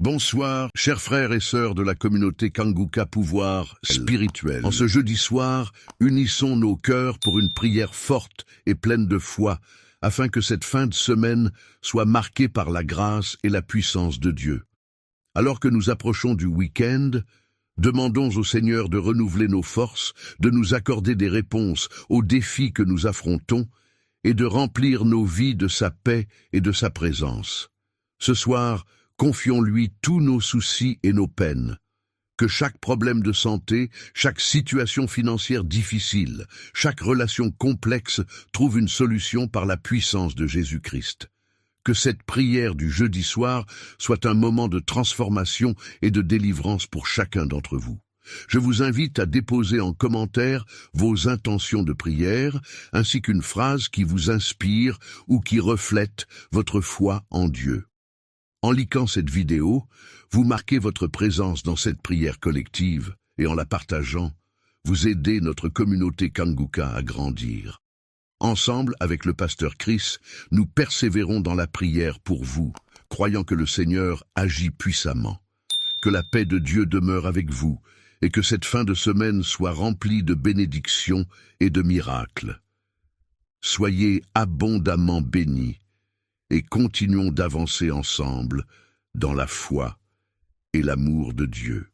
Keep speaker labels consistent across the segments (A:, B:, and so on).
A: Bonsoir, chers frères et sœurs de la communauté Kanguka Pouvoir spirituel. En ce jeudi soir, unissons nos cœurs pour une prière forte et pleine de foi, afin que cette fin de semaine soit marquée par la grâce et la puissance de Dieu. Alors que nous approchons du week-end, demandons au Seigneur de renouveler nos forces, de nous accorder des réponses aux défis que nous affrontons et de remplir nos vies de sa paix et de sa présence. Ce soir, confions-lui tous nos soucis et nos peines. Que chaque problème de santé, chaque situation financière difficile, chaque relation complexe trouve une solution par la puissance de Jésus-Christ. Que cette prière du jeudi soir soit un moment de transformation et de délivrance pour chacun d'entre vous. Je vous invite à déposer en commentaire vos intentions de prière, ainsi qu'une phrase qui vous inspire ou qui reflète votre foi en Dieu. En likant cette vidéo, vous marquez votre présence dans cette prière collective et en la partageant, vous aidez notre communauté Kanguka à grandir. Ensemble, avec le pasteur Chris, nous persévérons dans la prière pour vous, croyant que le Seigneur agit puissamment. Que la paix de Dieu demeure avec vous et que cette fin de semaine soit remplie de bénédictions et de miracles. Soyez abondamment bénis et continuons d'avancer ensemble dans la foi et l'amour de Dieu.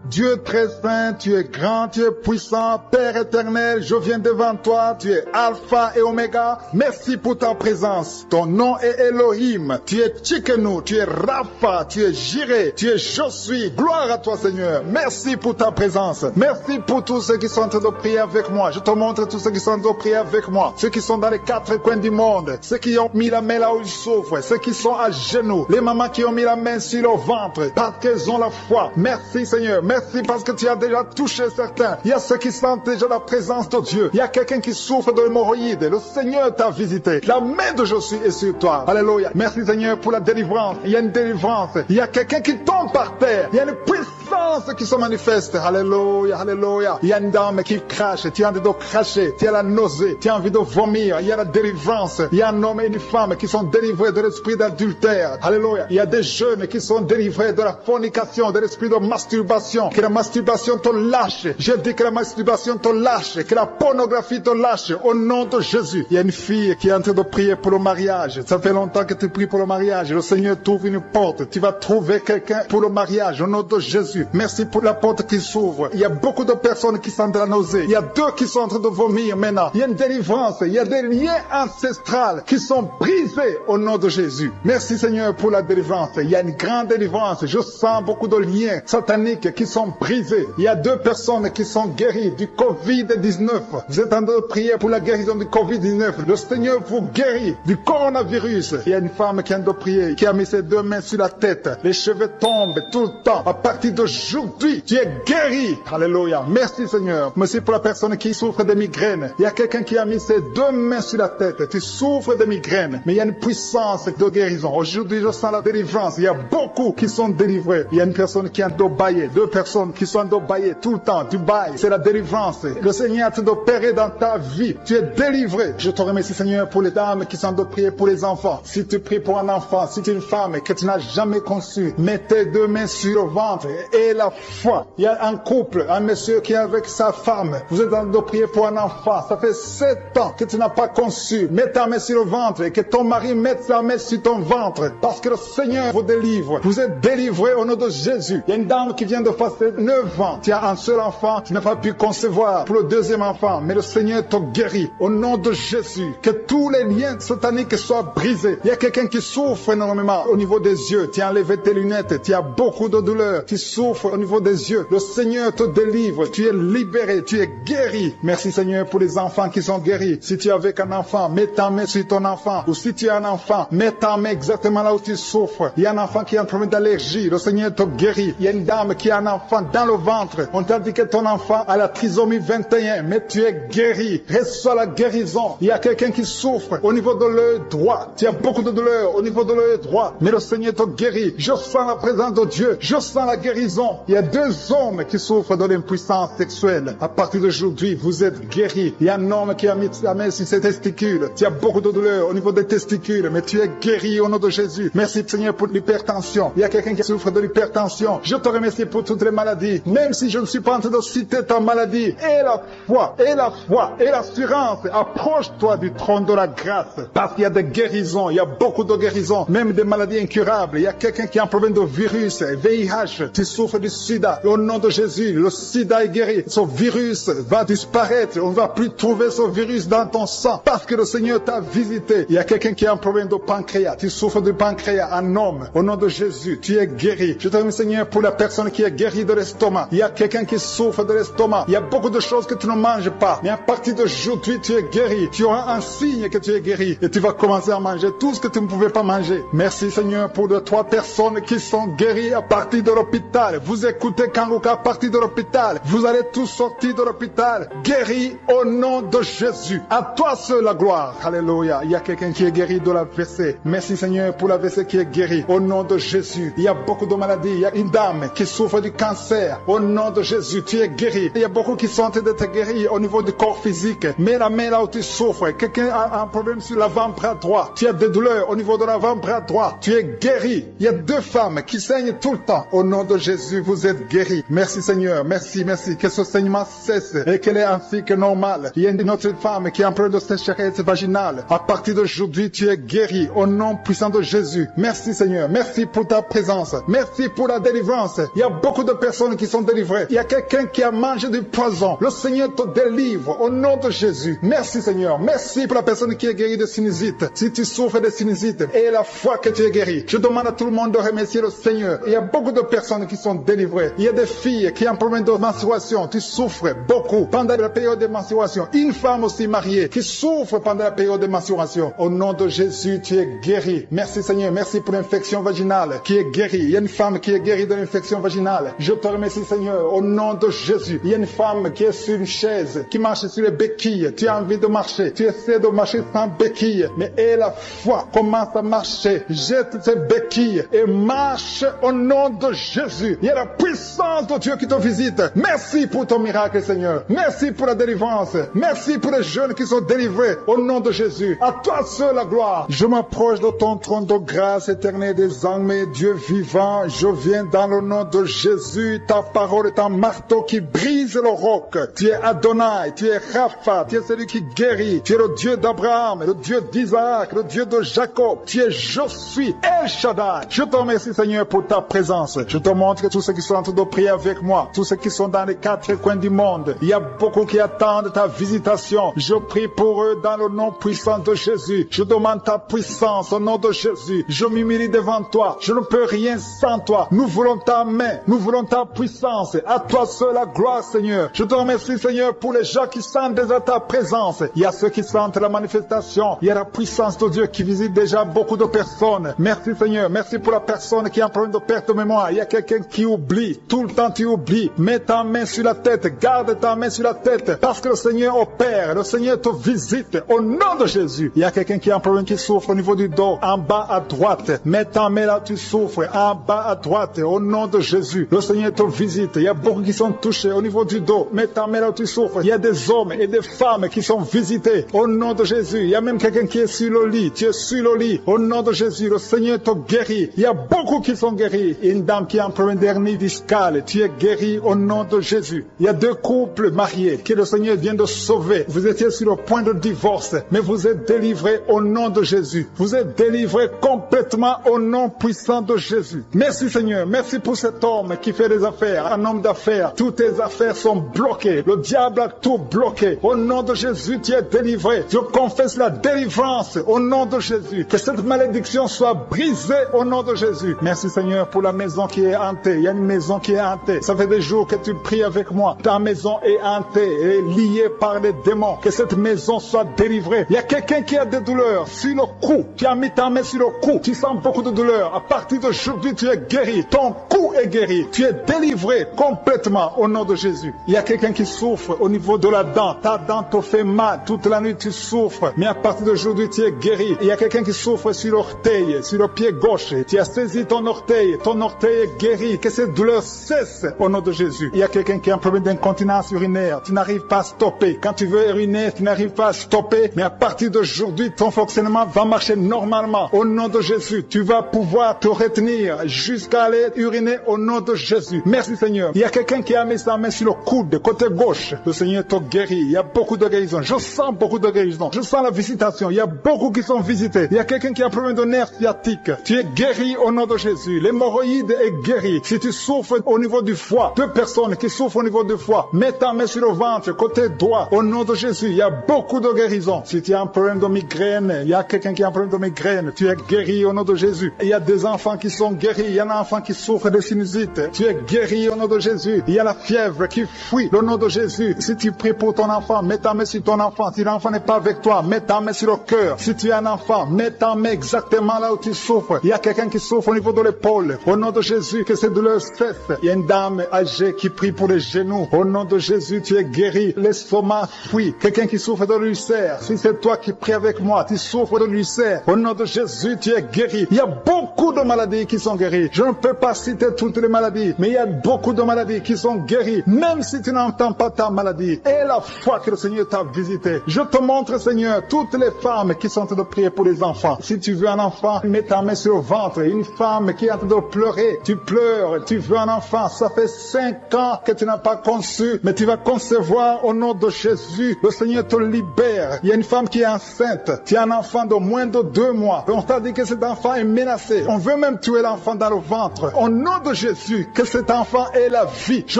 B: Dieu très saint, tu es grand, tu es puissant, Père éternel, je viens devant toi, tu es Alpha et Oméga, merci pour ta présence. Ton nom est Elohim, tu es Tchikenu, tu es Rapha, tu es Jireh, tu es Je suis, gloire à toi Seigneur, merci pour ta présence, merci pour tous ceux qui sont en train de prier avec moi, je te montre tous ceux qui sont en train de prier avec moi, ceux qui sont dans les quatre coins du monde, ceux qui ont mis la main là où ils souffrent, ceux qui sont à genoux, les mamans qui ont mis la main sur leur ventre, parce qu'elles ont la foi, merci Seigneur. Merci parce que tu as déjà touché certains. Il y a ceux qui sentent déjà la présence de Dieu. Il y a quelqu'un qui souffre de l'hémorroïde. Le Seigneur t'a visité. La main de Jésus est sur toi. Alléluia. Merci Seigneur pour la délivrance. Il y a une délivrance. Il y a quelqu'un qui tombe par terre. Il y a une puissance qui se manifeste. Alléluia. Alléluia. Il y a une dame qui crache. Tu as envie de cracher. Tu as la nausée. Tu as envie de vomir. Il y a la délivrance. Il y a un homme et une femme qui sont délivrés de l'esprit d'adultère. Alléluia. Il y a des jeunes qui sont délivrés de la fornication, de l'esprit de masturbation. Que la masturbation te lâche. Je dis que la masturbation te lâche. Que la pornographie te lâche. Au nom de Jésus. Il y a une fille qui est en train de prier pour le mariage. Ça fait longtemps que tu pries pour le mariage. Le Seigneur t'ouvre une porte. Tu vas trouver quelqu'un pour le mariage. Au nom de Jésus. Merci pour la porte qui s'ouvre. Il y a beaucoup de personnes qui sentent la nausée. Il y a deux qui sont en train de vomir maintenant. Il y a une délivrance. Il y a des liens ancestrales qui sont brisés au nom de Jésus. Merci Seigneur pour la délivrance. Il y a une grande délivrance. Je sens beaucoup de liens sataniques qui sont brisés. Il y a deux personnes qui sont guéries du Covid-19. Vous êtes en train de prier pour la guérison du Covid-19. Le Seigneur vous guérit du coronavirus. Il y a une femme qui est en train de prier, qui a mis ses deux mains sur la tête. Les cheveux tombent tout le temps. À partir d'aujourd'hui, tu es guéri. Alléluia. Merci Seigneur. Merci pour la personne qui souffre de migraines. Il y a quelqu'un qui a mis ses deux mains sur la tête. Tu souffres de migraines, mais il y a une puissance de guérison. Aujourd'hui, je sens la délivrance. Il y a beaucoup qui sont délivrés. Il y a une personne qui est en train de bailler. Deux personnes qui sont en train de bailler tout le temps. Tu bailles. C'est la délivrance. Le Seigneur est en train d'opérer dans ta vie. Tu es délivré. Je te remercie Seigneur pour les dames qui sont en train de prier pour les enfants. Si tu pries pour un enfant, si tu es une femme que tu n'as jamais conçue, mets tes deux mains sur le ventre et la foi. Il y a un couple, un monsieur qui est avec sa femme. Vous êtes en train de prier pour un enfant. Ça fait 7 ans que tu n'as pas conçu. Mets ta main sur le ventre et que ton mari mette sa main sur ton ventre. Parce que le Seigneur vous délivre. Vous êtes délivré au nom de Jésus. Il y a une dame qui vient de passer 9 ans. Tu as un seul enfant, tu n'as pas pu concevoir pour le deuxième enfant. Mais le Seigneur te guérit au nom de Jésus. Que tous les liens sataniques soient brisés. Il y a quelqu'un qui souffre énormément au niveau des yeux. Tu as enlevé tes lunettes. Tu as beaucoup de douleur. Tu souffres au niveau des yeux. Le Seigneur te délivre. Tu es libéré. Tu es guéri. Merci Seigneur pour les enfants qui sont guéris. Si tu es avec un enfant, mets ta main sur ton enfant. Ou si tu es un enfant, mets ta main exactement là où tu souffres. Il y a un enfant qui a un problème d'allergie. Le Seigneur te guérit. Il y a une dame qui a un enfant dans le ventre. On t'a dit que ton enfant a la trisomie 21, mais tu es guéri. Reçois la guérison. Il y a quelqu'un qui souffre au niveau de l'œil droit. Tu as beaucoup de douleur au niveau de l'œil droit, mais le Seigneur te guérit. Je sens la présence de Dieu. Je sens la guérison. Il y a 2 hommes qui souffrent de l'impuissance sexuelle. À partir d'aujourd'hui, vous êtes guéris. Il y a un homme qui a mis la main sur ses testicules. Tu as beaucoup de douleur au niveau des testicules, mais tu es guéri au nom de Jésus. Merci Seigneur pour l'hypertension. Il y a quelqu'un qui souffre de l'hypertension. Je te remercie pour toutes les maladies. Même si je ne suis pas en train de citer ta maladie, et la foi, et l'assurance, approche-toi du trône de la grâce. Parce qu'il y a des guérisons, il y a beaucoup de guérisons, même des maladies incurables. Il y a quelqu'un qui a un problème de virus, VIH, tu souffres du sida. Au nom de Jésus, le sida est guéri. Ce virus va disparaître. On ne va plus trouver ce virus dans ton sang parce que le Seigneur t'a visité. Il y a quelqu'un qui a un problème de pancréas. Tu souffres du pancréas, un homme. Au nom de Jésus, tu es guéri. Je te remercie Seigneur pour la personne qui est guérie de l'estomac. Il y a quelqu'un qui souffre de l'estomac. Il y a beaucoup de choses que tu ne manges pas. Mais à partir d'aujourd'hui, tu es guéri. Tu auras un signe que tu es guéri. Et tu vas commencer à manger tout ce que tu ne pouvais pas manger. Merci Seigneur pour les 3 personnes qui sont guéries à partir de l'hôpital. Vous écoutez Kanguka à partir de l'hôpital. Vous allez tous sortir de l'hôpital. Guéris au nom de Jésus. À toi seul la gloire. Alléluia. Il y a quelqu'un qui est guéri de l'AVC. Merci Seigneur pour l'AVC qui est guéri. Au nom de Jésus. Il y a beaucoup de maladies. Il y a une dame qui souffre du cancer. Au nom de Jésus, tu es guéri. Il y a beaucoup qui sont en train d'être guéris au niveau du corps physique. Mets la main là où tu souffres. Quelqu'un a un problème sur l'avant-bras droit. Tu as des douleurs au niveau de l'avant-bras droit. Tu es guéri. Il y a 2 femmes qui saignent tout le temps. Au nom de Jésus, vous êtes guéris. Merci Seigneur. Merci. Que ce saignement cesse et qu'elle est ainsi que normal. Il y a une autre femme qui a un problème de sécheresse vaginale. À partir d'aujourd'hui, tu es guéri au nom puissant de Jésus. Merci Seigneur. Merci pour ta présence. Merci pour la délivrance. Il y a beaucoup de personnes qui sont délivrées. Il y a quelqu'un qui a mangé du poison. Le Seigneur te délivre au nom de Jésus. Merci Seigneur. Merci pour la personne qui est guérie de sinusite. Si tu souffres de sinusite et la foi que tu es guéri, je demande à tout le monde de remercier le Seigneur. Il y a beaucoup de personnes qui sont délivrées. Il y a des filles qui ont un problème de menstruation. Tu souffres beaucoup pendant la période de menstruation. Une femme aussi mariée qui souffre pendant la période de menstruation. Au nom de Jésus, tu es guéri. Merci Seigneur. Merci pour l'infection vaginale qui est guérie. Il y a une femme qui est guérie de l'infection vaginale. Je te remercie Seigneur. Au nom de Jésus. Il y a une femme qui est sur une chaise, qui marche sur les béquilles. Tu as envie de marcher. Tu essaies de marcher sans béquilles. Mais aie la foi. Commence à marcher. Jette tes béquilles et marche au nom de Jésus. Il y a la puissance de Dieu qui te visite. Merci pour ton miracle Seigneur. Merci pour la délivrance. Merci pour les jeunes qui sont délivrés au nom de Jésus. À toi seul la gloire. Je m'approche de ton trône de grâce éternelle des armées, Dieu vivant. Je viens dans le nom de Jésus. Ta parole est un marteau qui brise le roc. Tu es Adonai, tu es Rapha, tu es celui qui guérit. Tu es le Dieu d'Abraham, le Dieu d'Isaac, le Dieu de Jacob. Tu es je suis El Shaddai. Je te remercie Seigneur pour ta présence. Je te montre que tous ceux qui sont en train de prier avec moi, tous ceux qui sont dans les 4 coins du monde, il y a beaucoup qui attendent ta visitation. Je prie pour eux dans le nom puissant de Jésus. Je demande ta puissance au nom de Jésus. Je m'humilie devant toi. Je ne peux rien sans toi. Nous voulons ta main. Nous voulons ta puissance. À toi seul la gloire Seigneur. Je te remercie Seigneur pour les gens qui sentent déjà ta présence. Il y a ceux qui sentent la manifestation. Il y a la puissance de Dieu qui visite déjà beaucoup de personnes. Merci Seigneur. Merci pour la personne qui a un problème de perte de mémoire. Il y a quelqu'un qui oublie. Tout le temps tu oublies. Mets ta main sur la tête. Garde ta main sur la tête. Parce que le Seigneur opère. Le Seigneur te visite. Au nom de Jésus. Il y a quelqu'un qui a un problème qui souffre au niveau du dos. En bas à droite. Mets ta main là tu souffres. En bas à droite. Au nom de Jésus. Le Seigneur te visite. Il y a beaucoup qui sont touchés au niveau du dos. Mets ta main là tu souffres. Il y a des hommes et des femmes qui sont visités. Au nom de Jésus. Il y a même quelqu'un qui est sur le lit. Tu es sur le lit. Au nom de Jésus. Le Seigneur te guérit. Il y a beaucoup qui sont guéris. Une dame qui a un problème d'hernie discale. Tu es guéri au nom de Jésus. Il y a 2 couples mariés que le Seigneur vient de sauver. Vous étiez sur le point de divorce, mais vous êtes délivrés au nom de Jésus. Vous êtes délivrés complètement au nom puissant de Jésus. Merci Seigneur. Merci pour cet homme qui fait des affaires. Un homme d'affaires. Toutes tes affaires sont bloquées. Le diable a tout bloqué. Au nom de Jésus, tu es délivré. Je confesse la délivrance au nom de Jésus. Que cette malédiction soit brisée au nom de Jésus. Merci Seigneur pour la maison qui est hantée. Il y a une maison qui est hantée. Ça fait des jours que tu pries avec moi. Ta maison est hantée et liée par les démons. Que cette maison soit délivrée. Il y a quelqu'un qui a des douleurs sur le cou. Tu as mis ta main sur le cou. Tu sens beaucoup de douleurs. À partir d'aujourd'hui, tu es guéri. Ton cou est guéri. Tu es délivré complètement au nom de Jésus. Il y a quelqu'un qui souffre au niveau de la dent. Ta dent te fait mal. Toute la nuit, tu souffres. Mais à partir d'aujourd'hui, tu es guéri. Il y a quelqu'un qui souffre sur l'orteil, sur le pied gauche. Tu as saisi ton orteil. Ton orteil est guéri. Que cette cette douleur cesse au nom de Jésus. Il y a quelqu'un qui a un problème d'incontinence urinaire. Tu n'arrives pas à stopper. Quand tu veux uriner, tu n'arrives pas à stopper. Mais à partir d'aujourd'hui, ton fonctionnement va marcher normalement. Au nom de Jésus, tu vas pouvoir te retenir jusqu'à aller uriner au nom de Jésus. Merci Seigneur. Il y a quelqu'un qui a mis sa main sur le coude, côté gauche. Le Seigneur te guérit. Il y a beaucoup de guérisons. Je sens beaucoup de guérisons. Je sens la visitation. Il y a beaucoup qui sont visités. Il y a quelqu'un qui a un problème de nerf sciatique. Tu es guéri au nom de Jésus. L'hémorroïde est guéri. Si tu souffres au niveau du foie, 2 personnes qui souffrent au niveau du foie, mets ta main sur le ventre, côté droit, au nom de Jésus. Il y a beaucoup de guérisons. Si tu as un problème de migraine, il y a quelqu'un qui a un problème de migraine, tu es guéri au nom de Jésus. Il y a des enfants qui sont guéris. Il y a un enfant qui souffre de sinusite. Tu es guéri au nom de Jésus. Il y a la fièvre qui fuit au nom de Jésus. Si tu pries pour ton enfant, mets ta main sur ton enfant. Si l'enfant n'est pas avec toi, mets ta main sur le cœur. Si tu es un enfant, mets ta main exactement là où tu souffres. Il y a quelqu'un qui souffre au niveau de l'épaule. Au nom de Jésus, que cette douleur cesse. Il y a une dame âgée qui prie pour les genoux. Au nom de Jésus, tu es guéri. L'estomac fuit. Quelqu'un qui souffre de l'ulcère. Si c'est toi qui pries avec moi, tu souffres de l'ulcère. Au nom de Jésus, tu es guéri. Il y a beaucoup de maladies qui sont guéries. Je ne peux pas citer toutes les maladies, mais il y a beaucoup de maladies qui sont guéries. Même si tu n'entends pas ta maladie. Et la foi que le Seigneur t'a visité. Je te montre, Seigneur, toutes les femmes qui sont en train de prier pour les enfants. Si tu veux un enfant, mets ta main sur le ventre. Une femme qui est en train de pleurer. Tu pleures, tu veux un enfant. Ça fait 5 ans que tu n'as pas conçu, mais tu vas concevoir au nom de Jésus. Le Seigneur te libère. Il y a une femme qui est enceinte. Tu as un enfant de moins de 2 mois. On t'a dit que cet enfant est menacé. On veut même tuer l'enfant dans le ventre. Au nom de Jésus, que cet enfant ait la vie. Je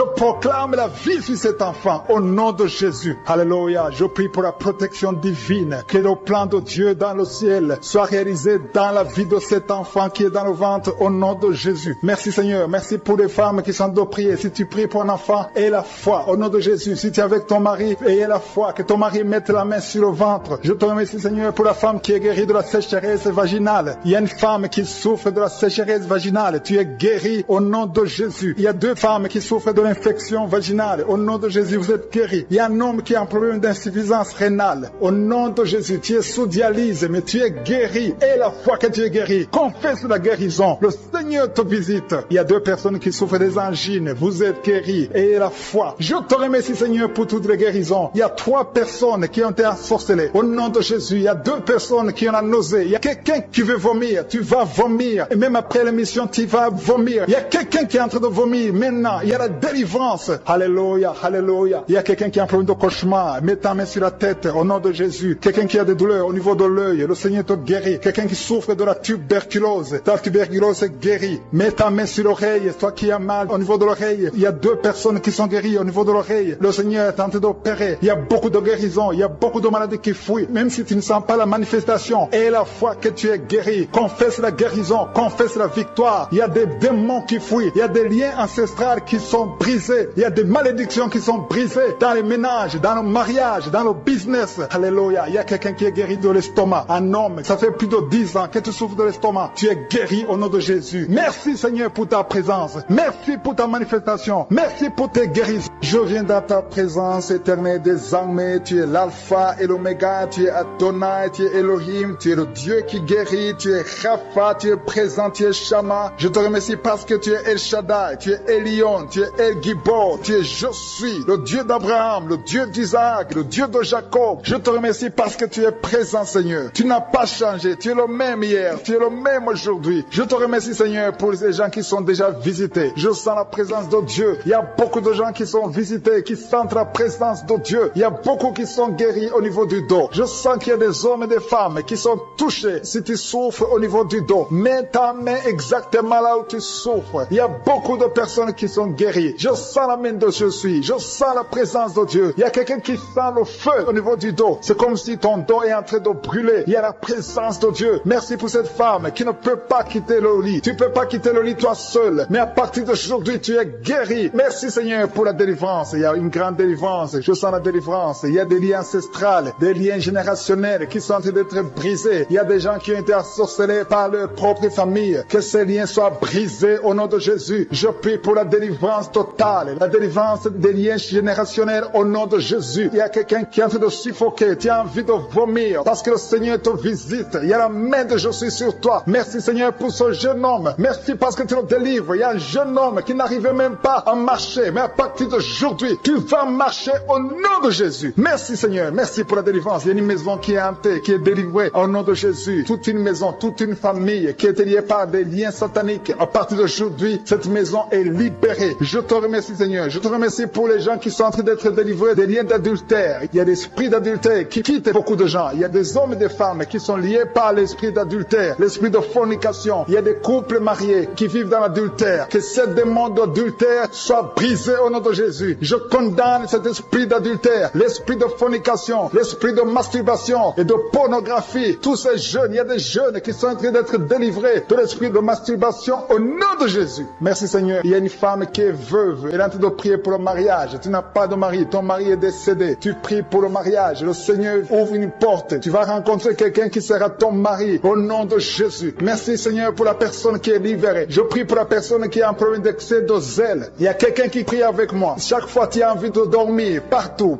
B: proclame la vie sur cet enfant. Au nom de Jésus. Alléluia. Je prie pour la protection divine. Que le plan de Dieu dans le ciel soit réalisé dans la vie de cet enfant qui est dans le ventre. Au nom de Jésus. Merci Seigneur. Merci pour les femmes qui sont de prier. Si tu pries pour un enfant, aie la foi. Au nom de Jésus. Si tu es avec ton mari, aie la foi. Que ton mari mette la main sur le ventre. Je te remercie Seigneur pour la femme qui est guérie de la sécheresse vaginale. Il y a une femme qui souffre de la sécheresse vaginale. Tu es guéri au nom de Jésus. Il y a 2 femmes qui souffrent de l'infection vaginale. Au nom de Jésus, vous êtes guéris. Il y a un homme qui a un problème d'insuffisance rénale. Au nom de Jésus, tu es sous dialyse, mais tu es guéri. Et la foi que tu es guéri, confesse la guérison. Le Seigneur te visite. Il y a 2 personnes qui souffrent des angines. Vous êtes guéris. Et la foi. Je te remercie Seigneur pour toutes les guérisons. Il y a 3 personnes qui ont été ensorcelées. Au nom de Jésus, il y a 2 personnes qui ont la nausée. Il y a quelqu'un qui veut vomir. Tu vas vomir. Et même après l'émission, tu vas vomir. Il y a quelqu'un qui est en train de vomir. Maintenant, il y a la délivrance. Alléluia, alléluia. Il y a quelqu'un qui a un problème de cauchemar. Mets ta main sur la tête au nom de Jésus. Quelqu'un qui a des douleurs au niveau de l'œil. Le Seigneur te guérit. Quelqu'un qui souffre de la tuberculose. Ta tuberculose est guérie. Mets ta main sur l'oreille. Toi qui as mal au niveau de l'oreille. Il y a 2 personnes qui sont guéries au niveau de l'oreille. Le Seigneur est en train d'opérer. Il y a beaucoup de guérisons. Il y a beaucoup de maladies qui fuient. Même si tu ne sens pas la manifestation. Et la foi que tu es guéri. Confesse la guérison. Confesse la victoire. Il y a des démons qui fuient. Il y a des liens ancestrales qui sont brisés. Il y a des malédictions qui sont brisées dans les ménages, dans le mariage, dans le business. Alléluia. Il y a quelqu'un qui est guéri de l'estomac. Un homme, ça fait plus de 10 ans que tu souffres de l'estomac. Tu es guéri au nom de Jésus. Merci Seigneur pour ta présence. Merci pour ta manifestation. Merci pour tes guérisons. Je viens dans ta présence éternelle des armées. Tu es l'alpha et l'oméga. Tu es Adonai, tu es Elohim. Tu es le Dieu qui guérit. Tu es Rapha, tu es présent, tu es Shama. Je te remercie parce que tu es El Shaddai. Tu es Elion, tu es El Gibor. Tu es Je suis, le Dieu d'Abraham, le Dieu d'Isaac, le Dieu de Jacob. Je te remercie parce que tu es présent Seigneur. Tu n'as pas changé. Tu es le même hier. Tu es le même aujourd'hui. Je te remercie Seigneur pour les gens qui sont déjà visités. Je sens la présence de Dieu. Il y a beaucoup de gens qui sont visités, qui sentent la présence de Dieu. Il y a beaucoup qui sont guéris au niveau du dos. Je sens qu'il y a des hommes et des femmes qui sont touchés. Si tu souffres au niveau du dos, mets ta main exactement là où tu souffres. Il y a beaucoup de personnes qui sont guéries. Je sens la main de Je suis. Je sens la présence de Dieu. Il y a quelqu'un qui sent le feu au niveau du dos. C'est comme si ton dos est en train de brûler. Il y a la présence de Dieu. Merci pour cette femme qui ne peut pas quitter le lit. Tu ne peux pas quitter le lit toi seul. Mais à partir d'aujourd'hui, tu es guéri. Merci Seigneur pour la délivrance. Il y a une grande délivrance. Je sens la délivrance. Il y a des liens ancestrales, des liens générationnels qui sont en train d'être brisés. Il y a des gens qui ont été ensorcelés par leur propre famille. Que ces liens soient brisés au nom de Jésus. Je prie pour la délivrance totale. La délivrance des liens générationnels au nom de Jésus. Il y a quelqu'un qui est en train de suffoquer. Tu as envie de vomir parce que le Seigneur te visite. Il y a la main de Je suis sur toi. Merci Seigneur pour ce jeune homme. Merci parce que tu le délivres. Il y a un jeune homme qui n'arrivait même pas à marcher, mais à partir d'aujourd'hui, tu vas marcher au nom de Jésus. Merci Seigneur, merci pour la délivrance. Il y a une maison qui est hantée, qui est délivrée au nom de Jésus. Toute une maison, toute une famille qui était liée par des liens sataniques. À partir d'aujourd'hui, cette maison est libérée. Je te remercie Seigneur. Je te remercie pour les gens qui sont en train d'être délivrés des liens d'adultère. Il y a des esprits d'adultère qui quittent beaucoup de gens. Il y a des hommes et des femmes qui sont liés par l'esprit d'adultère, l'esprit de fornication. Il y a des couples mariés qui vivent dans l'adultère. Que ce démon d'adultère soit brisé au nom de Jésus. Je condamne cet esprit d'adultère, l'esprit de fornication, l'esprit de masturbation et de pornographie. Tous ces jeunes, il y a des jeunes qui sont en train d'être délivrés de l'esprit de masturbation au nom de Jésus. Merci Seigneur. Il y a une femme qui est veuve. Elle est en train de prier pour le mariage. Tu n'as pas de mari. Ton mari est décédé. Tu pries pour le mariage. Le Seigneur ouvre une porte. Tu vas rencontrer quelqu'un qui sera ton mari au nom de Jésus. Merci Seigneur pour la personne qui est libérée. Je prie pour la personne qui a un problème d'excès de zèle. Il y a quelqu'un qui prie avec moi. Chaque fois tu as envie de dormir, partout,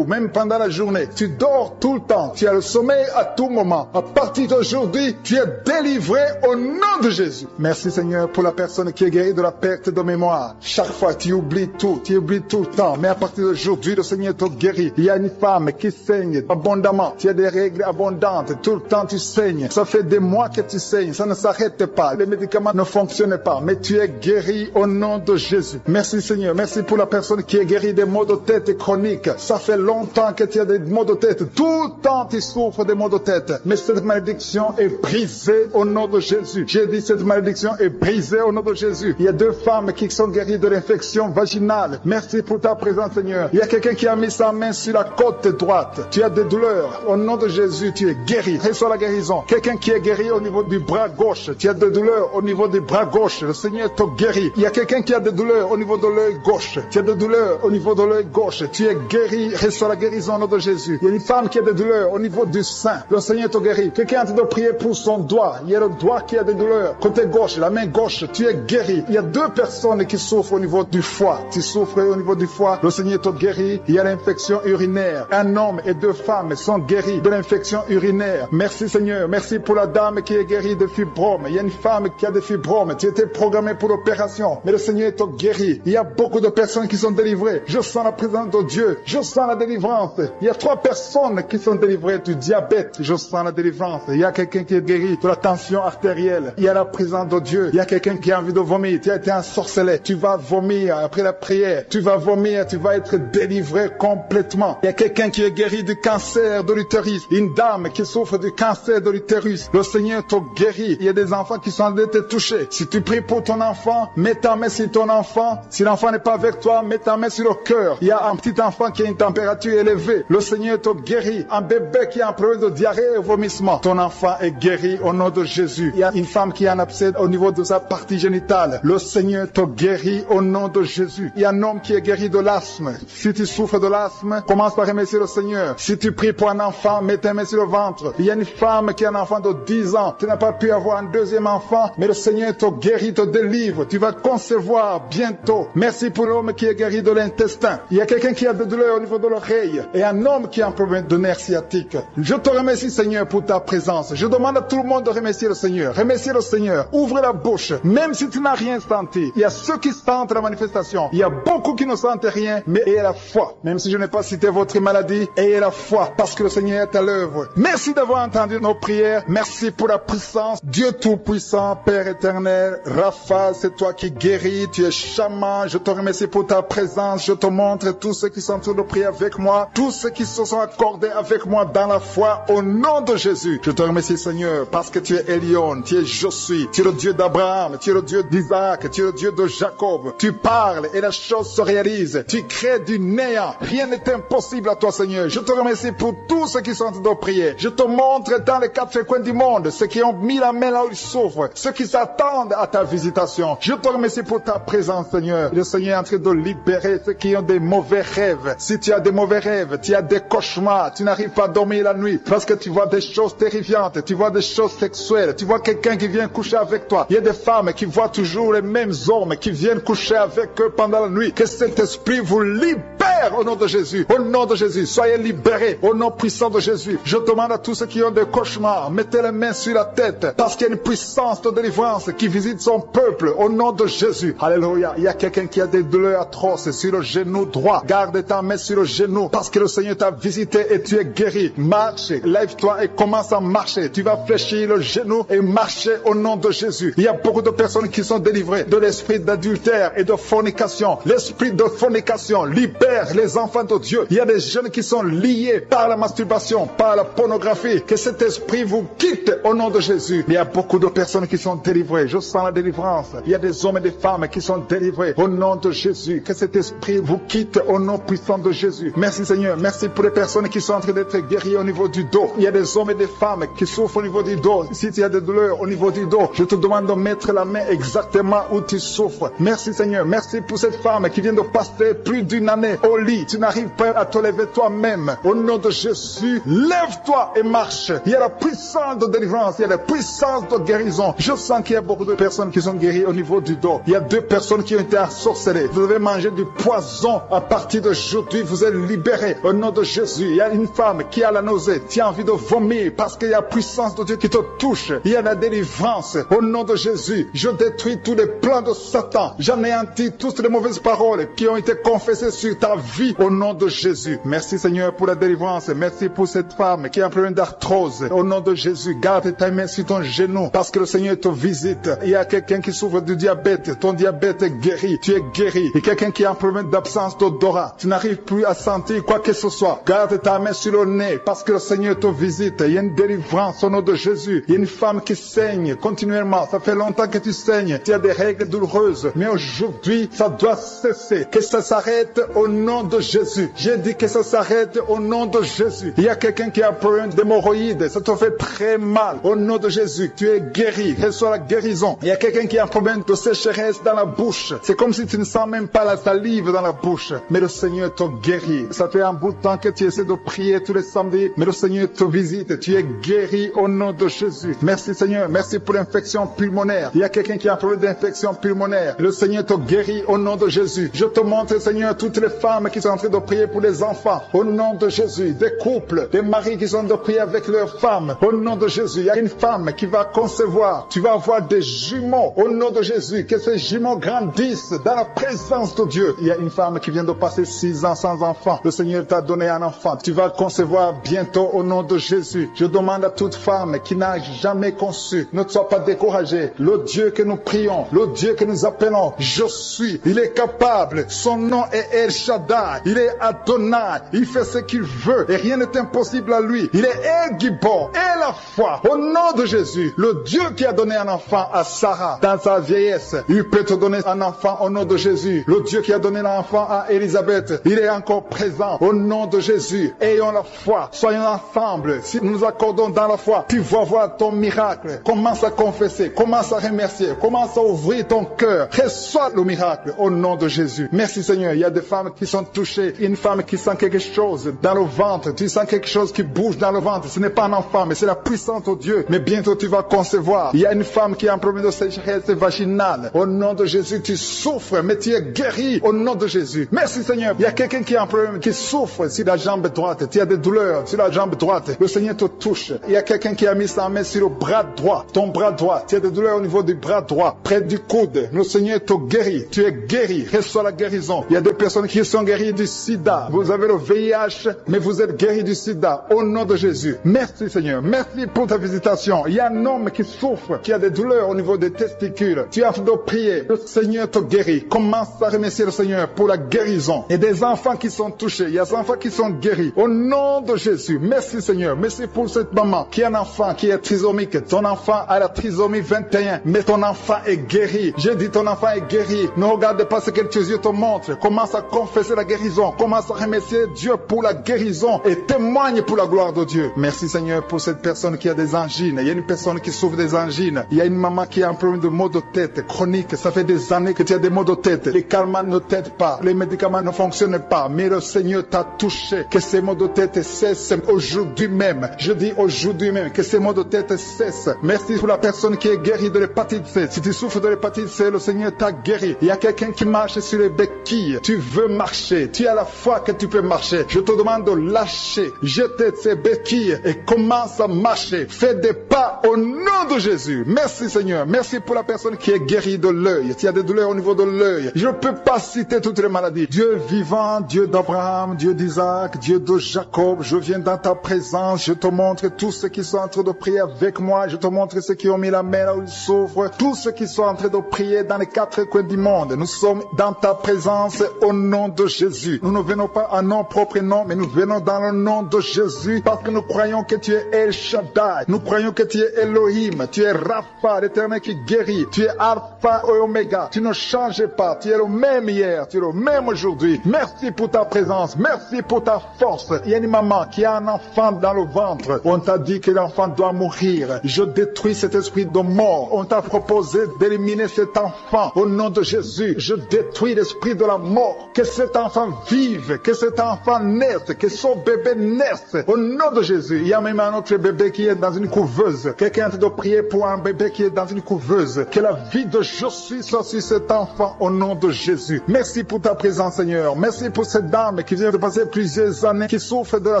B: même pendant la journée. Tu dors tout le temps. Tu as le sommeil à tout moment. À partir d'aujourd'hui, tu es délivré au nom de Jésus. Merci Seigneur pour la personne qui est guérie de la perte de mémoire. Chaque fois tu oublies tout le temps. Mais à partir d'aujourd'hui, le Seigneur te guérit. Il y a une femme qui saigne abondamment. Tu as des règles abondantes. Tout le temps tu saignes. Ça fait des mois que tu saignes. Ça ne s'arrête pas. Les médicaments ne fonctionnent pas. Mais tu es guéri au nom de Jésus. Merci Seigneur. Merci pour la personne qui est guérie des maux de tête chroniques. Ça fait longtemps que tu as des maux de tête. Tout le temps tu souffres des maux de tête. Mais cette malédiction est brisée au nom de Jésus. J'ai dit cette malédiction est brisée au nom de Jésus. Il y a 2 femmes qui sont guéries de l'infection vaginale. Merci pour ta présence Seigneur. Il y a quelqu'un qui a mis sa main sur la côte droite. Tu as des douleurs. Au nom de Jésus, tu es guéri. Reçois la guérison. Quelqu'un qui est guéri au niveau du bras gauche. Tu as des douleurs au niveau du bras gauche. Le Seigneur te guérit. Il y a quelqu'un qui a des douleurs au niveau de l'œil gauche. Tu as des douleurs au niveau de l'œil gauche. Tu es guéri. Reçois la guérison au nom de Jésus. Il y a une femme qui a des douleurs au niveau du sein. Le Seigneur te guérit. Quelqu'un est en train de prier pour son doigt. Il y a le doigt qui a des douleurs. Côté gauche, la main gauche, tu es guéri. Il y a 2 personnes qui souffrent au niveau du foie. Tu souffres au niveau du foie. Le Seigneur te guérit. Il y a l'infection urinaire. Un homme et 2 femmes sont guéris de l'infection urinaire. Merci Seigneur. Merci pour la dame qui est guérie de fibromes. Il y a une femme qui a des fibromes. Tu étais programmé pour l'opération. Mais le Seigneur te guérit. Il y a beaucoup de personnes qui sont délivrées. Je sens la présence de Dieu. Je sens la délivrance. Il y a 3 personnes qui sont délivrées du diabète. Je sens la délivrance. Il y a quelqu'un qui est guéri de la tension artérielle. Il y a la présence de Dieu. Il y a quelqu'un qui a envie de vomir. Tu as été ensorcelé. Tu vas vomir après la prière. Tu vas vomir. Tu vas être délivré complètement. Il y a quelqu'un qui est guéri du cancer de l'utérus. Une dame qui souffre du cancer de l'utérus. Le Seigneur te guérit. Il y a des enfants qui sont en train de te toucher. Si tu pries pour ton enfant, mets ta main sur ton enfant. Si l'enfant n'est pas avec toi, mets ta main sur le cœur. Il y a un petit enfant qui a une température élevée. Le Seigneur te guérit. Un bébé qui a un problème de diarrhée et vomissement. Ton enfant est guéri au nom de Jésus. Il y a une femme qui a un abcès au niveau de sa partie génitale. Le Seigneur te guérit au nom de Jésus. Il y a un homme qui est guéri de l'asthme. Si tu souffres de l'asthme, commence par remercier le Seigneur. Si tu pries pour un enfant, mets ta main sur le ventre. Il y a une femme qui a un enfant de 10 ans. Tu n'as pas pu avoir un 2e enfant, mais le Seigneur te guérit, te délivre. Tu vas concevoir bientôt. Merci pour l'homme qui est guéri de l'intestin. Il y a quelqu'un qui a des douleurs au niveau de l'oreille et un homme qui a un problème de nerf sciatique. Je te remercie Seigneur pour ta présence. Je demande à tout le monde de remercier le Seigneur. Remercier le Seigneur. Ouvre la bouche. Même si tu n'as rien senti. Il y a ceux qui sentent la manifestation. Il y a beaucoup qui ne sentent rien, mais ayez la foi. Même si je n'ai pas cité votre maladie, ayez la foi parce que le Seigneur est à l'œuvre. Merci d'avoir entendu nos prières. Merci pour la puissance. Dieu Tout-Puissant, Père éternel, Rapha, c'est toi qui guéris. Tu es chaman. Je te remercie pour ta présence. Je te montre tous ceux qui sont en train de prier avec moi. Tous ceux qui se sont accordés avec moi dans la foi au nom de Jésus. Je te remercie Seigneur parce que tu es Elion, tu es Je suis, tu es le Dieu d'Abraham, tu es le Dieu d'Isaac, tu es le Dieu de Jacob. Tu parles et la chose se réalise. Tu crées du néant. Rien n'est impossible à toi Seigneur. Je te remercie pour tous ceux qui sont en train de prier. Je te montre dans les 4 coins du monde ceux qui ont mis la main là où ils souffrent, ceux qui s'attendent à ta visitation. Je te remercie pour ta présence Seigneur. Le Seigneur est en train de libérer ceux qui ont des mauvais rêves. Si tu as des mauvais rêves, tu as des cauchemars, tu n'arrives pas à dormir la nuit parce que tu vois des choses terrifiantes, tu vois des choses sexuelles, tu vois quelqu'un qui vient coucher avec toi. Il y a des femmes qui voient toujours les mêmes hommes qui viennent coucher avec eux pendant la nuit. Que cet esprit vous libère au nom de Jésus. Au nom de Jésus, soyez libérés au nom puissant de Jésus. Je demande à tous ceux qui ont des cauchemars, mettez les mains sur la tête parce qu'il y a une puissance de délivrance qui visite son peuple au nom de Jésus. Alléluia. Il y a quelqu'un qui a des douleurs atroces sur le genou droit. Garde ta main sur le genou parce que le Seigneur t'a visité et tu es guéri. Marche, lève-toi et commence à marcher. Tu vas fléchir le genou et marcher au nom de Jésus. Il y a beaucoup de personnes qui sont délivrées de l'esprit d'adultère et de fornication. L'esprit de fornication libère les enfants de Dieu. Il y a des jeunes qui sont liés par la masturbation, par la pornographie. Que cet esprit vous quitte au nom de Jésus. Il y a beaucoup de personnes qui sont délivrées. Je sens la délivrance. Il y a des hommes et des femmes qui sont délivrés au nom de Jésus. Que cet esprit vous quitte au nom puissant de Jésus. Merci Seigneur. Merci pour les personnes qui sont en train d'être guéries au niveau du dos. Il y a des hommes et des femmes qui souffrent au niveau du dos. Si tu as des douleurs au niveau du dos, je te demande de mettre la main exactement où tu souffres. Merci Seigneur. Merci pour cette femme qui vient de passer plus d'une année au lit. Tu n'arrives pas à te lever toi-même. Au nom de Jésus, lève-toi et marche. Il y a la puissance de délivrance. Il y a la puissance de guérison. Je sens qu'il y a beaucoup de personnes qui sont guéries au niveau du dos. Il y a 2 personnes qui ont été ensorcelées. Vous devez manger du poison. À partir d'aujourd'hui, vous êtes libérés. Au nom de Jésus, il y a une femme qui a la nausée. Tu as envie de vomir parce qu'il y a la puissance de Dieu qui te touche. Il y a la délivrance. Au nom de Jésus, je détruis tous les plans de Satan. J'anéantis toutes les mauvaises paroles qui ont été confessées sur ta vie. Au nom de Jésus. Merci Seigneur pour la délivrance. Merci pour cette femme qui a un problème d'arthrose. Au nom de Jésus, garde ta main sur ton genou parce que le Seigneur te visite. Il y a quelqu'un qui souffre du diabète. Ton diabète est guéri. Tu es guéri. Et quelqu'un qui a un problème d'absence d'odorat. Tu n'arrives plus à sentir quoi que ce soit. Garde ta main sur le nez parce que le Seigneur te visite. Il y a une délivrance au nom de Jésus. Il y a une femme qui saigne continuellement. Ça fait longtemps que tu saignes. Tu as des règles douloureuses. Mais aujourd'hui, ça doit cesser. Que ça s'arrête au nom de Jésus. J'ai dit que ça s'arrête au nom de Jésus. Il y a quelqu'un qui a un problème d'hémorroïdes. Ça te fait très mal. Au nom de Jésus, tu es guéri. Reçois la guérison. Il y a quelqu'un qui a un problème de sécheresse dans la bouche. C'est comme si tu ne sens même pas la salive dans la bouche. Mais le Seigneur te guérit. Ça fait un bout de temps que tu essaies de prier tous les samedis. Mais le Seigneur te visite. Tu es guéri au nom de Jésus. Merci Seigneur. Merci pour l'infection pulmonaire. Il y a quelqu'un qui a un problème d'infection pulmonaire. Le Seigneur te guérit au nom de Jésus. Je te montre Seigneur toutes les femmes qui sont en train de prier pour les enfants. Au nom de Jésus. Des couples, des maris qui sont en train de prier avec leurs femmes. Au nom de Jésus. Il y a une femme qui va concevoir. Tu vas avoir des jumeaux. Au nom de Jésus. Que ces jumeaux grandissent dans la présence de Dieu. Il y a une femme qui vient de passer 6 ans sans enfant. Le Seigneur t'a donné un enfant. Tu vas concevoir bientôt au nom de Jésus. Je demande à toute femme qui n'a jamais conçu, ne sois pas découragée. Le Dieu que nous prions, le Dieu que nous appelons, je suis. Il est capable. Son nom est El Shaddai. Il est Adonai. Il fait ce qu'il veut et rien n'est impossible à lui. Il est El Gibor et la foi. Au nom de Jésus, le Dieu qui a donné un enfant à Sarah dans sa vieillesse, il peut te donner un enfant au nom de Jésus. Le Dieu qui a donné l'enfant à Élisabeth, il est encore présent au nom de Jésus. Ayons la foi, soyons ensemble. Si nous nous accordons dans la foi, tu vas voir ton miracle. Commence à confesser, commence à remercier, commence à ouvrir ton cœur. Reçois le miracle au nom de Jésus. Merci Seigneur. Il y a des femmes qui sont touchées. Une femme qui sent quelque chose dans le ventre. Tu sens quelque chose qui bouge dans le ventre. Ce n'est pas un enfant, mais c'est la puissance de Dieu. Mais bientôt tu vas concevoir. Il y a une femme qui a un problème de sécheresse vaginale. Au nom de Jésus, tu souffres, mais tu es guéri au nom de Jésus. Merci Seigneur. Il y a quelqu'un qui a un problème, qui souffre sur la jambe droite. Tu as des douleurs sur la jambe droite. Le Seigneur te touche. Il y a quelqu'un qui a mis sa main sur le bras droit. Ton bras droit. Tu as des douleurs au niveau du bras droit, près du coude. Le Seigneur te guérit. Tu es guéri. Reçois la guérison. Il y a des personnes qui sont guéries du sida. Vous avez le VIH, mais vous êtes guéris du sida. Au nom de Jésus. Merci Seigneur. Merci pour ta visitation. Il y a un homme qui souffre, qui a des douleurs au niveau des testicules. Tu as de prier. Le Seigneur te guérit. Commence à remercier le Seigneur pour la guérison. Et des enfants qui sont touchés. Il y a des enfants qui sont guéris. Au nom de Jésus. Merci Seigneur. Merci pour cette maman qui a un enfant qui est trisomique. Ton enfant a la trisomie 21. Mais ton enfant est guéri. J'ai dit ton enfant est guéri. Ne regarde pas ce que tes yeux te montrent. Commence à confesser la guérison. Commence à remercier Dieu pour la guérison. Et témoigne pour la gloire de Dieu. Merci Seigneur pour cette personne qui a des angines. Il y a une personne qui souffre des angines. Il y a une maman qui a un problème de maux de tête chronique. Ça fait des années que tu as des maux de tête. Les calmants ne t'aident pas. Les médicaments ne fonctionnent pas. Mais le Seigneur t'a touché. Que ces maux de tête cessent aujourd'hui même. Je dis aujourd'hui même que ces maux de tête cessent. Merci pour la personne qui est guérie de l'hépatite C. Si tu souffres de l'hépatite C, le Seigneur t'a guéri. Il y a quelqu'un qui marche sur les béquilles. Tu veux marcher. Tu as la foi que tu peux marcher. Je te demande de lâcher. Jeter ces béquilles et commence à marcher. Fais des pas au nom de Jésus. Merci Seigneur. Merci pour la personne qui qui est guéri de l'œil. Tu as des douleurs au niveau de l'œil. Je ne peux pas citer toutes les maladies. Dieu vivant, Dieu d'Abraham, Dieu d'Isaac, Dieu de Jacob, je viens dans ta présence. Je te montre tous ceux qui sont en train de prier avec moi. Je te montre ceux qui ont mis la main là où ils souffrent. Tous ceux qui sont en train de prier dans les quatre coins du monde. Nous sommes dans ta présence au nom de Jésus. Nous ne venons pas en nom propre nom, mais nous venons dans le nom de Jésus parce que nous croyons que tu es El Shaddai. Nous croyons que tu es Elohim. Tu es Rapha, l'Éternel qui guérit. Tu es Alpha et Oméga. Tu ne changes pas. Tu es le même hier. Tu es le même aujourd'hui. Merci pour ta présence. Merci pour ta force. Il y a une maman qui a un enfant dans le ventre. On t'a dit que l'enfant doit mourir. Je détruis cet esprit de mort. On t'a proposé d'éliminer cet enfant. Au nom de Jésus, je détruis l'esprit de la mort. Que cet enfant vive. Que cet enfant naisse. Que son bébé naisse. Au nom de Jésus. Il y a même un autre bébé qui est dans une couveuse. Quelqu'un est en train de prier pour un bébé qui est dans une couveuse. Que la vie de Josué soit sur cet enfant au nom de Jésus. Merci pour ta présence, Seigneur. Merci pour cette dame qui vient de passer plusieurs années, qui souffre de la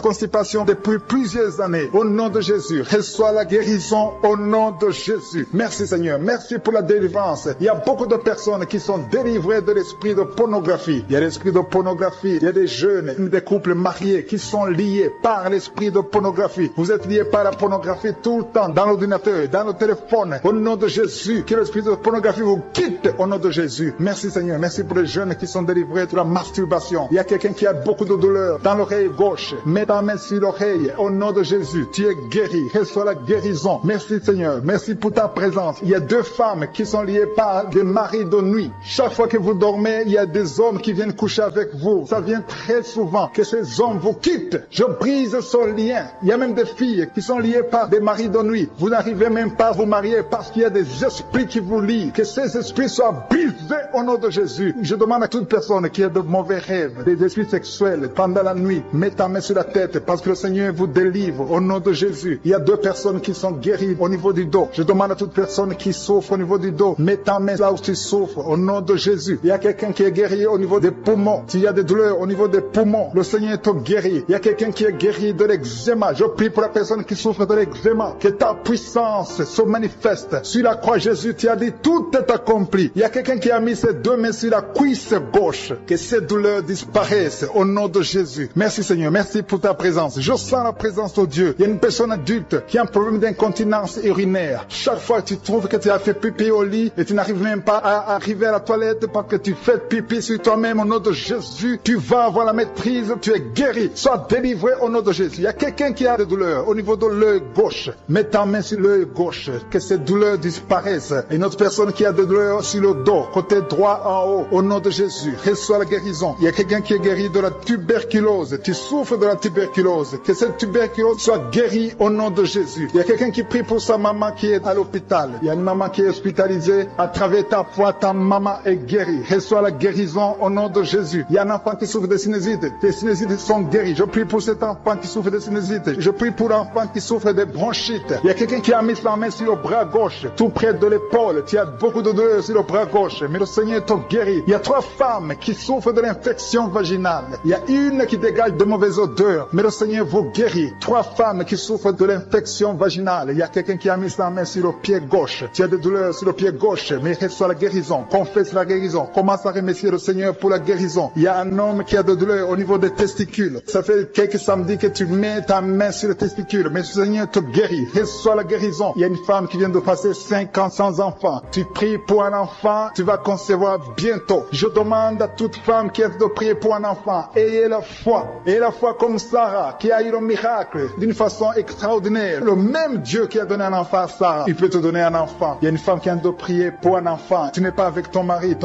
B: constipation depuis plusieurs années. Au nom de Jésus, reçois la guérison au nom de Jésus. Merci, Seigneur. Merci pour la délivrance. Il y a beaucoup de personnes qui sont délivrées de l'esprit de pornographie. Il y a l'esprit de pornographie. Il y a des jeunes, des couples mariés qui sont liés par l'esprit de pornographie. Vous êtes liés par la pornographie tout le temps, dans l'ordinateur, dans le téléphone. Au nom de Jésus, que l'esprit de pornographie vous quitte au nom de Jésus. Merci, Seigneur. Merci pour les jeunes qui sont délivrés de la masturbation. Il y a quelqu'un qui a beaucoup de douleur dans l'oreille gauche. Mets ta main sur l'oreille. Au nom de Jésus, tu es guéri. Reçois la guérison. Merci, Seigneur. Merci pour ta présence. Il y a deux femmes qui sont liées par des maris de nuit. Chaque fois que vous dormez, il y a des hommes qui viennent coucher avec vous. Ça vient très souvent que ces hommes vous quittent. Je brise ce lien. Il y a même des filles qui sont liées par des maris de nuit. Vous n'arrivez même pas à vous marier parce qu'il y a des esprits qui vous lient. Que ces esprits soient brisés au nom de Jésus. Je demande à toute personne qui a de mauvais rêves, des esprits sexuels pendant la nuit, mets ta main sur la tête parce que le Seigneur vous délivre au nom de Jésus. Il y a deux personnes qui sont guéries au niveau du dos. Je demande à toute personne qui souffre au niveau du dos, mets ta main là où tu souffres au nom de Jésus. Il y a quelqu'un qui est guéri au niveau des poumons. S'il y a des douleurs au niveau des poumons, le Seigneur te guérit. Il y a quelqu'un qui est guéri de l'eczéma. Je prie pour la personne qui souffre de l'eczéma. Que ta puissance se manifeste. Sur la croix, Jésus, tu as dit tout est accompli. Il y a quelqu'un qui a mis ses deux mains sur la cuisse gauche. Que ces douleurs disparaissent au nom de Jésus. Merci, Seigneur. Merci pour ta présence. Je sens la présence de Dieu. Il y a une personne adulte qui a un problème d'incontinence urinaire. Chaque fois que tu trouves que tu as fait pipi au lit et tu n'arrives même pas à arriver à la toilette parce que tu fais pipi sur toi-même au nom de Jésus, tu vas avoir la maîtrise, tu es guéri. Sois délivré au nom de Jésus. Il y a quelqu'un qui a des douleurs au niveau de l'œil gauche. Mets ta main sur l'œil gauche. Que ces douleurs disparaissent. Et une autre personne qui a des douleurs sur le dos, côté droit en haut, au nom de Jésus, reçois la guérison. Il y a quelqu'un qui est guéri de la tuberculose. Tu souffres de la tuberculose. Que cette tuberculose soit guérie au nom de Jésus. Il y a quelqu'un qui prie pour sa maman qui est à l'hôpital. Il y a une maman qui est hospitalisée. À travers ta foi, ta maman est guérie. Reçois la guérison au nom de Jésus. Il y a un enfant qui souffre de sinusite. Tes sinusites sont guéries. Je prie pour cet enfant qui souffre de sinusite. Je prie pour l'enfant qui souffre de bronchite. Il y a quelqu'un qui a mis sa main sur le bras gauche, tout près de l'épaule. Tu as beaucoup de douleur sur le bras gauche, mais le Seigneur te guérit. Il y a 3 femmes qui souffrent de l'infection vaginale. Il y a une qui dégage de mauvaises odeurs, mais le Seigneur vous guérit. 3 femmes qui souffrent de l'infection vaginale. Il y a quelqu'un qui a mis sa main sur le pied gauche. Tu as des douleurs sur le pied gauche, mais reçois la guérison. Confesse la guérison. Commence à remercier le Seigneur pour la guérison. Il y a un homme qui a des douleurs au niveau des testicules. Ça fait quelques samedis que tu mets ta main sur le testicule, mais le Seigneur te guérit. Reçois la guérison. Il y a une femme qui vient de passer 5 ans sans enfant. Tu pries pour un enfant, tu vas concevoir bientôt. Je demande à toute femme qui est de prier pour un enfant, ayez la foi. Ayez la foi comme Sarah, qui a eu le miracle d'une façon extraordinaire. Le même Dieu qui a donné un enfant à Sarah, il peut te donner un enfant. Il y a une femme qui vient de prier pour un enfant. Tu n'es pas avec ton mari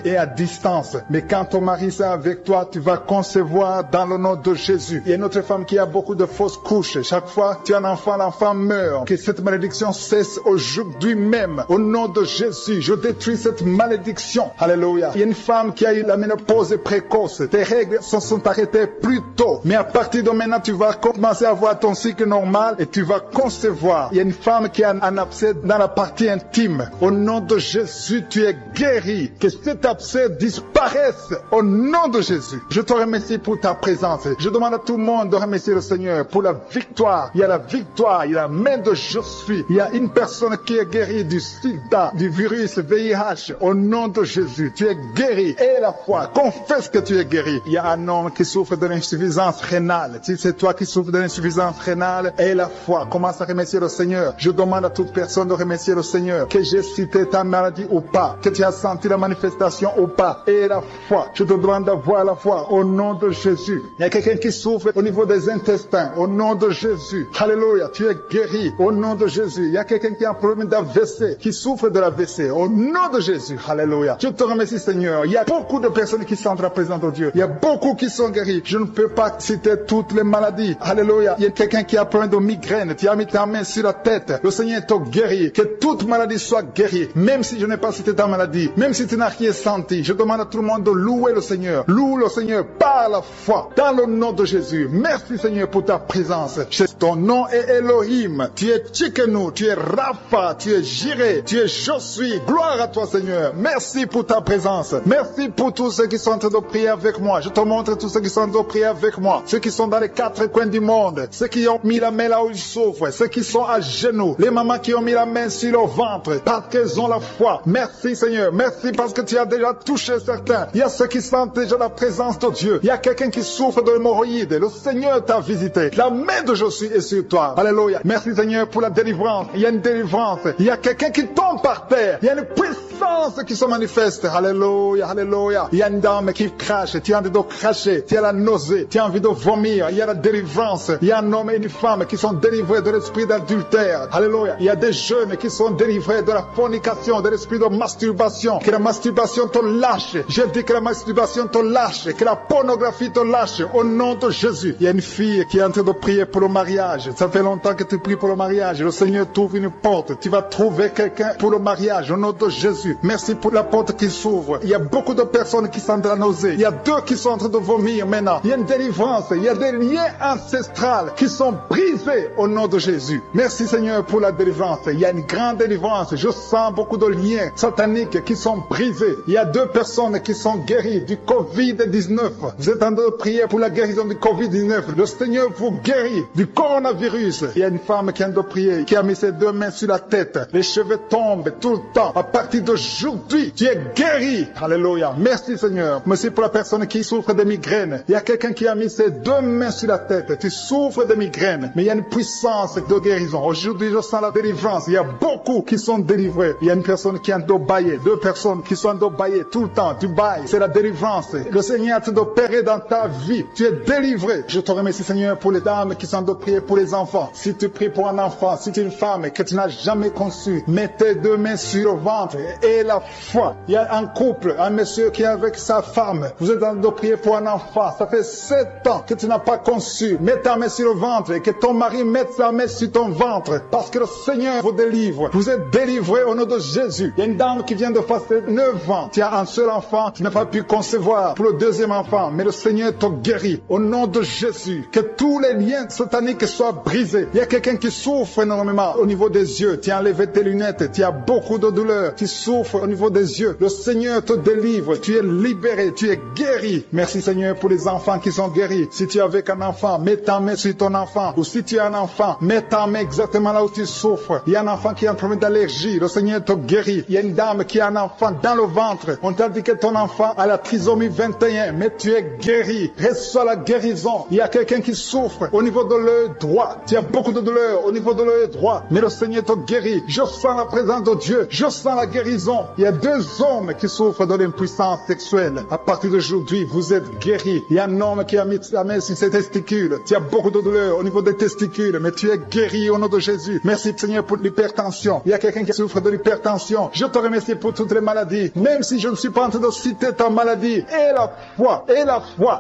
B: est à distance. Mais quand ton mari est avec toi, tu vas concevoir dans le nom de Jésus. Il y a une autre femme qui a beaucoup de fausses couches. Chaque fois que tu as un enfant, l'enfant meurt. Que cette malédiction cesse aujourd'hui même. Au nom de Jésus, je détruis cette malédiction. Alléluia. Il y a une femme qui a eu la ménopause précoce. Tes règles se sont arrêtées plus tôt. Mais à partir de maintenant, tu vas commencer à avoir ton cycle normal et tu vas concevoir. Il y a une femme qui a un abcès dans la partie intime. Au nom de Jésus, tu es guéri. Que cet abcès disparaisse au nom de Jésus. Je te remercie pour ta présence. Je demande à tout le monde de remercier le Seigneur pour la victoire. Il y a la victoire. Il y a la main de je suis. Il y a une personne qui est guérie du sida. du virus VIH. Au nom de Jésus, tu es guéri. Et la foi, confesse que tu es guéri. Il y a un homme qui souffre de l'insuffisance rénale. Si c'est toi qui souffres de l'insuffisance rénale, et la foi, commence à remercier le Seigneur. Je demande à toute personne de remercier le Seigneur, que j'ai cité ta maladie ou pas, que tu as senti la manifestation ou pas. Et la foi, je te demande d'avoir la foi au nom de Jésus. Il y a quelqu'un qui souffre au niveau des intestins, au nom de Jésus. Alléluia, tu es guéri au nom de Jésus. Il y a quelqu'un qui a un problème d'AVC, qui souffre de l'AVC, au nom de Jésus. Alléluia. Je te remercie Seigneur. Il y a beaucoup de personnes qui sentent la présence de Dieu. Il y a beaucoup qui sont guéris. Je ne peux pas citer toutes les maladies. Alléluia. Il y a quelqu'un qui a un problème de migraine. Tu as mis ta main sur la tête. Le Seigneur te guérit. Que toute maladie soit guérie. Même si je n'ai pas cité ta maladie. Même si tu n'as rien senti. Je demande à tout le monde de louer le Seigneur. Loue le Seigneur par la foi. Dans le nom de Jésus. Merci Seigneur pour ta présence. Ton nom est Elohim. Tu es Tchikenu. Tu es Rapha. Tu es Jireh. Tu es Je suis. Gloire à toi Seigneur. Merci pour ta présence. Merci pour tous ceux qui sont en train de prier avec moi. Je te montre tous ceux qui sont en train de prier avec moi. Ceux qui sont dans les quatre coins du monde. Ceux qui ont mis la main là où ils souffrent. Ceux qui sont à genoux. Les mamans qui ont mis la main sur leur ventre. Parce qu'elles ont la foi. Merci Seigneur. Merci parce que tu as déjà touché certains. Il y a ceux qui sentent déjà la présence de Dieu. Il y a quelqu'un qui souffre de l'hémorroïde. Le Seigneur t'a visité. La main de Jésus est sur toi. Alléluia. Merci Seigneur pour la délivrance. Il y a une délivrance. Il y a quelqu'un qui tombe par terre. Il y a une puissance qui se manifeste. Alléluia. Alléluia. Il y a une dame qui crache. Tu as envie de cracher. Tu as la nausée. Tu as envie de vomir. Il y a la délivrance. Il y a un homme et une femme qui sont délivrés de l'esprit d'adultère. Alléluia. Il y a des jeunes qui sont délivrés de la fornication, de l'esprit de masturbation. Que la masturbation te lâche. Je dis que la masturbation te lâche. Que la pornographie te lâche. Au nom de Jésus. Il y a une fille qui est en train de prier pour le mariage. Ça fait longtemps que tu pries pour le mariage. Le Seigneur t'ouvre une porte. Tu vas trouver quelqu'un pour le mariage. Au nom de Jésus. Merci pour la porte qui s'ouvre. Il y a beaucoup de personnes qui sentent la nausée. Il y a deux qui sont en train de vomir maintenant. Il y a une délivrance. Il y a des liens ancestrales qui sont brisés au nom de Jésus. Merci Seigneur pour la délivrance. Il y a une grande délivrance. Je sens beaucoup de liens sataniques qui sont brisés. Il y a deux personnes qui sont guéries du Covid-19. Vous êtes en train de prier pour la guérison du Covid-19. Le Seigneur vous guérit du coronavirus. Il y a une femme qui vient de prier, qui a mis ses deux mains sur la tête. Les cheveux tombent tout le temps. À partir d'aujourd'hui, tu es guéri. Alléluia. Merci Seigneur. Merci pour la personne qui souffre de migraine. Il y a quelqu'un qui a mis ses deux mains sur la tête. Tu souffres de migraine, mais il y a une puissance de guérison. Aujourd'hui, je sens la délivrance. Il y a beaucoup qui sont délivrés. Il y a une personne qui est en train de bailler. Deux personnes qui sont en train de bailler tout le temps. Tu bailles. C'est la délivrance. Le Seigneur est en train d'opérer dans ta vie. Tu es délivré. Je te remercie Seigneur pour les dames qui sont en train de prier pour les enfants. Si tu pries pour un enfant, si tu es une femme que tu n'as jamais conçue, mets tes deux mains sur le ventre et la foi. Il y a un couple, un monsieur qui est avec sa femme. Vous êtes en train de prier pour un enfant. Ça fait 7 ans que tu n'as pas conçu. Mets ta main sur le ventre et que ton mari mette sa main sur ton ventre. Parce que le Seigneur vous délivre. Vous êtes délivrés au nom de Jésus. Il y a une dame qui vient de passer 9 ans. Tu as un seul enfant. Tu n'as pas pu concevoir pour le deuxième enfant. Mais le Seigneur te guérit. Au nom de Jésus. Que tous les liens sataniques soient brisés. Il y a quelqu'un qui souffre énormément au niveau des yeux. Tu as enlevé tes lunettes. Tu as beaucoup de douleur. Tu souffres au niveau des yeux. Le Seigneur te délivre. Tu es libéré. Tu es guéri. Merci Seigneur pour les enfants qui sont guéris. Si tu es avec un enfant, mets ta main sur ton enfant. Ou si tu es un enfant, mets ta main exactement là où tu souffres. Il y a un enfant qui a un problème d'allergie. Le Seigneur te guérit. Il y a une dame qui a un enfant dans le ventre. On t'a dit que ton enfant a la trisomie 21. Mais tu es guéri. Reçois la guérison. Il y a quelqu'un qui souffre au niveau de l'œil droit. Tu as beaucoup de douleur au niveau de l'œil droit. Mais le Seigneur te guérit. Je sens la présence de Dieu. Je sens la guérison. Il y a 2 hommes qui souffrent de l'impuissance sexuelle. À partir d'aujourd'hui, vous êtes guéris. Il y a un homme qui a mis la main sur ses testicules. Tu as beaucoup de douleur au niveau des testicules. Mais tu es guéri au nom de Jésus. Merci Seigneur pour l'hypertension. Il y a quelqu'un qui souffre de l'hypertension. Je te remercie pour toutes les maladies. Même si je ne suis pas en train de citer ta maladie. Et la foi,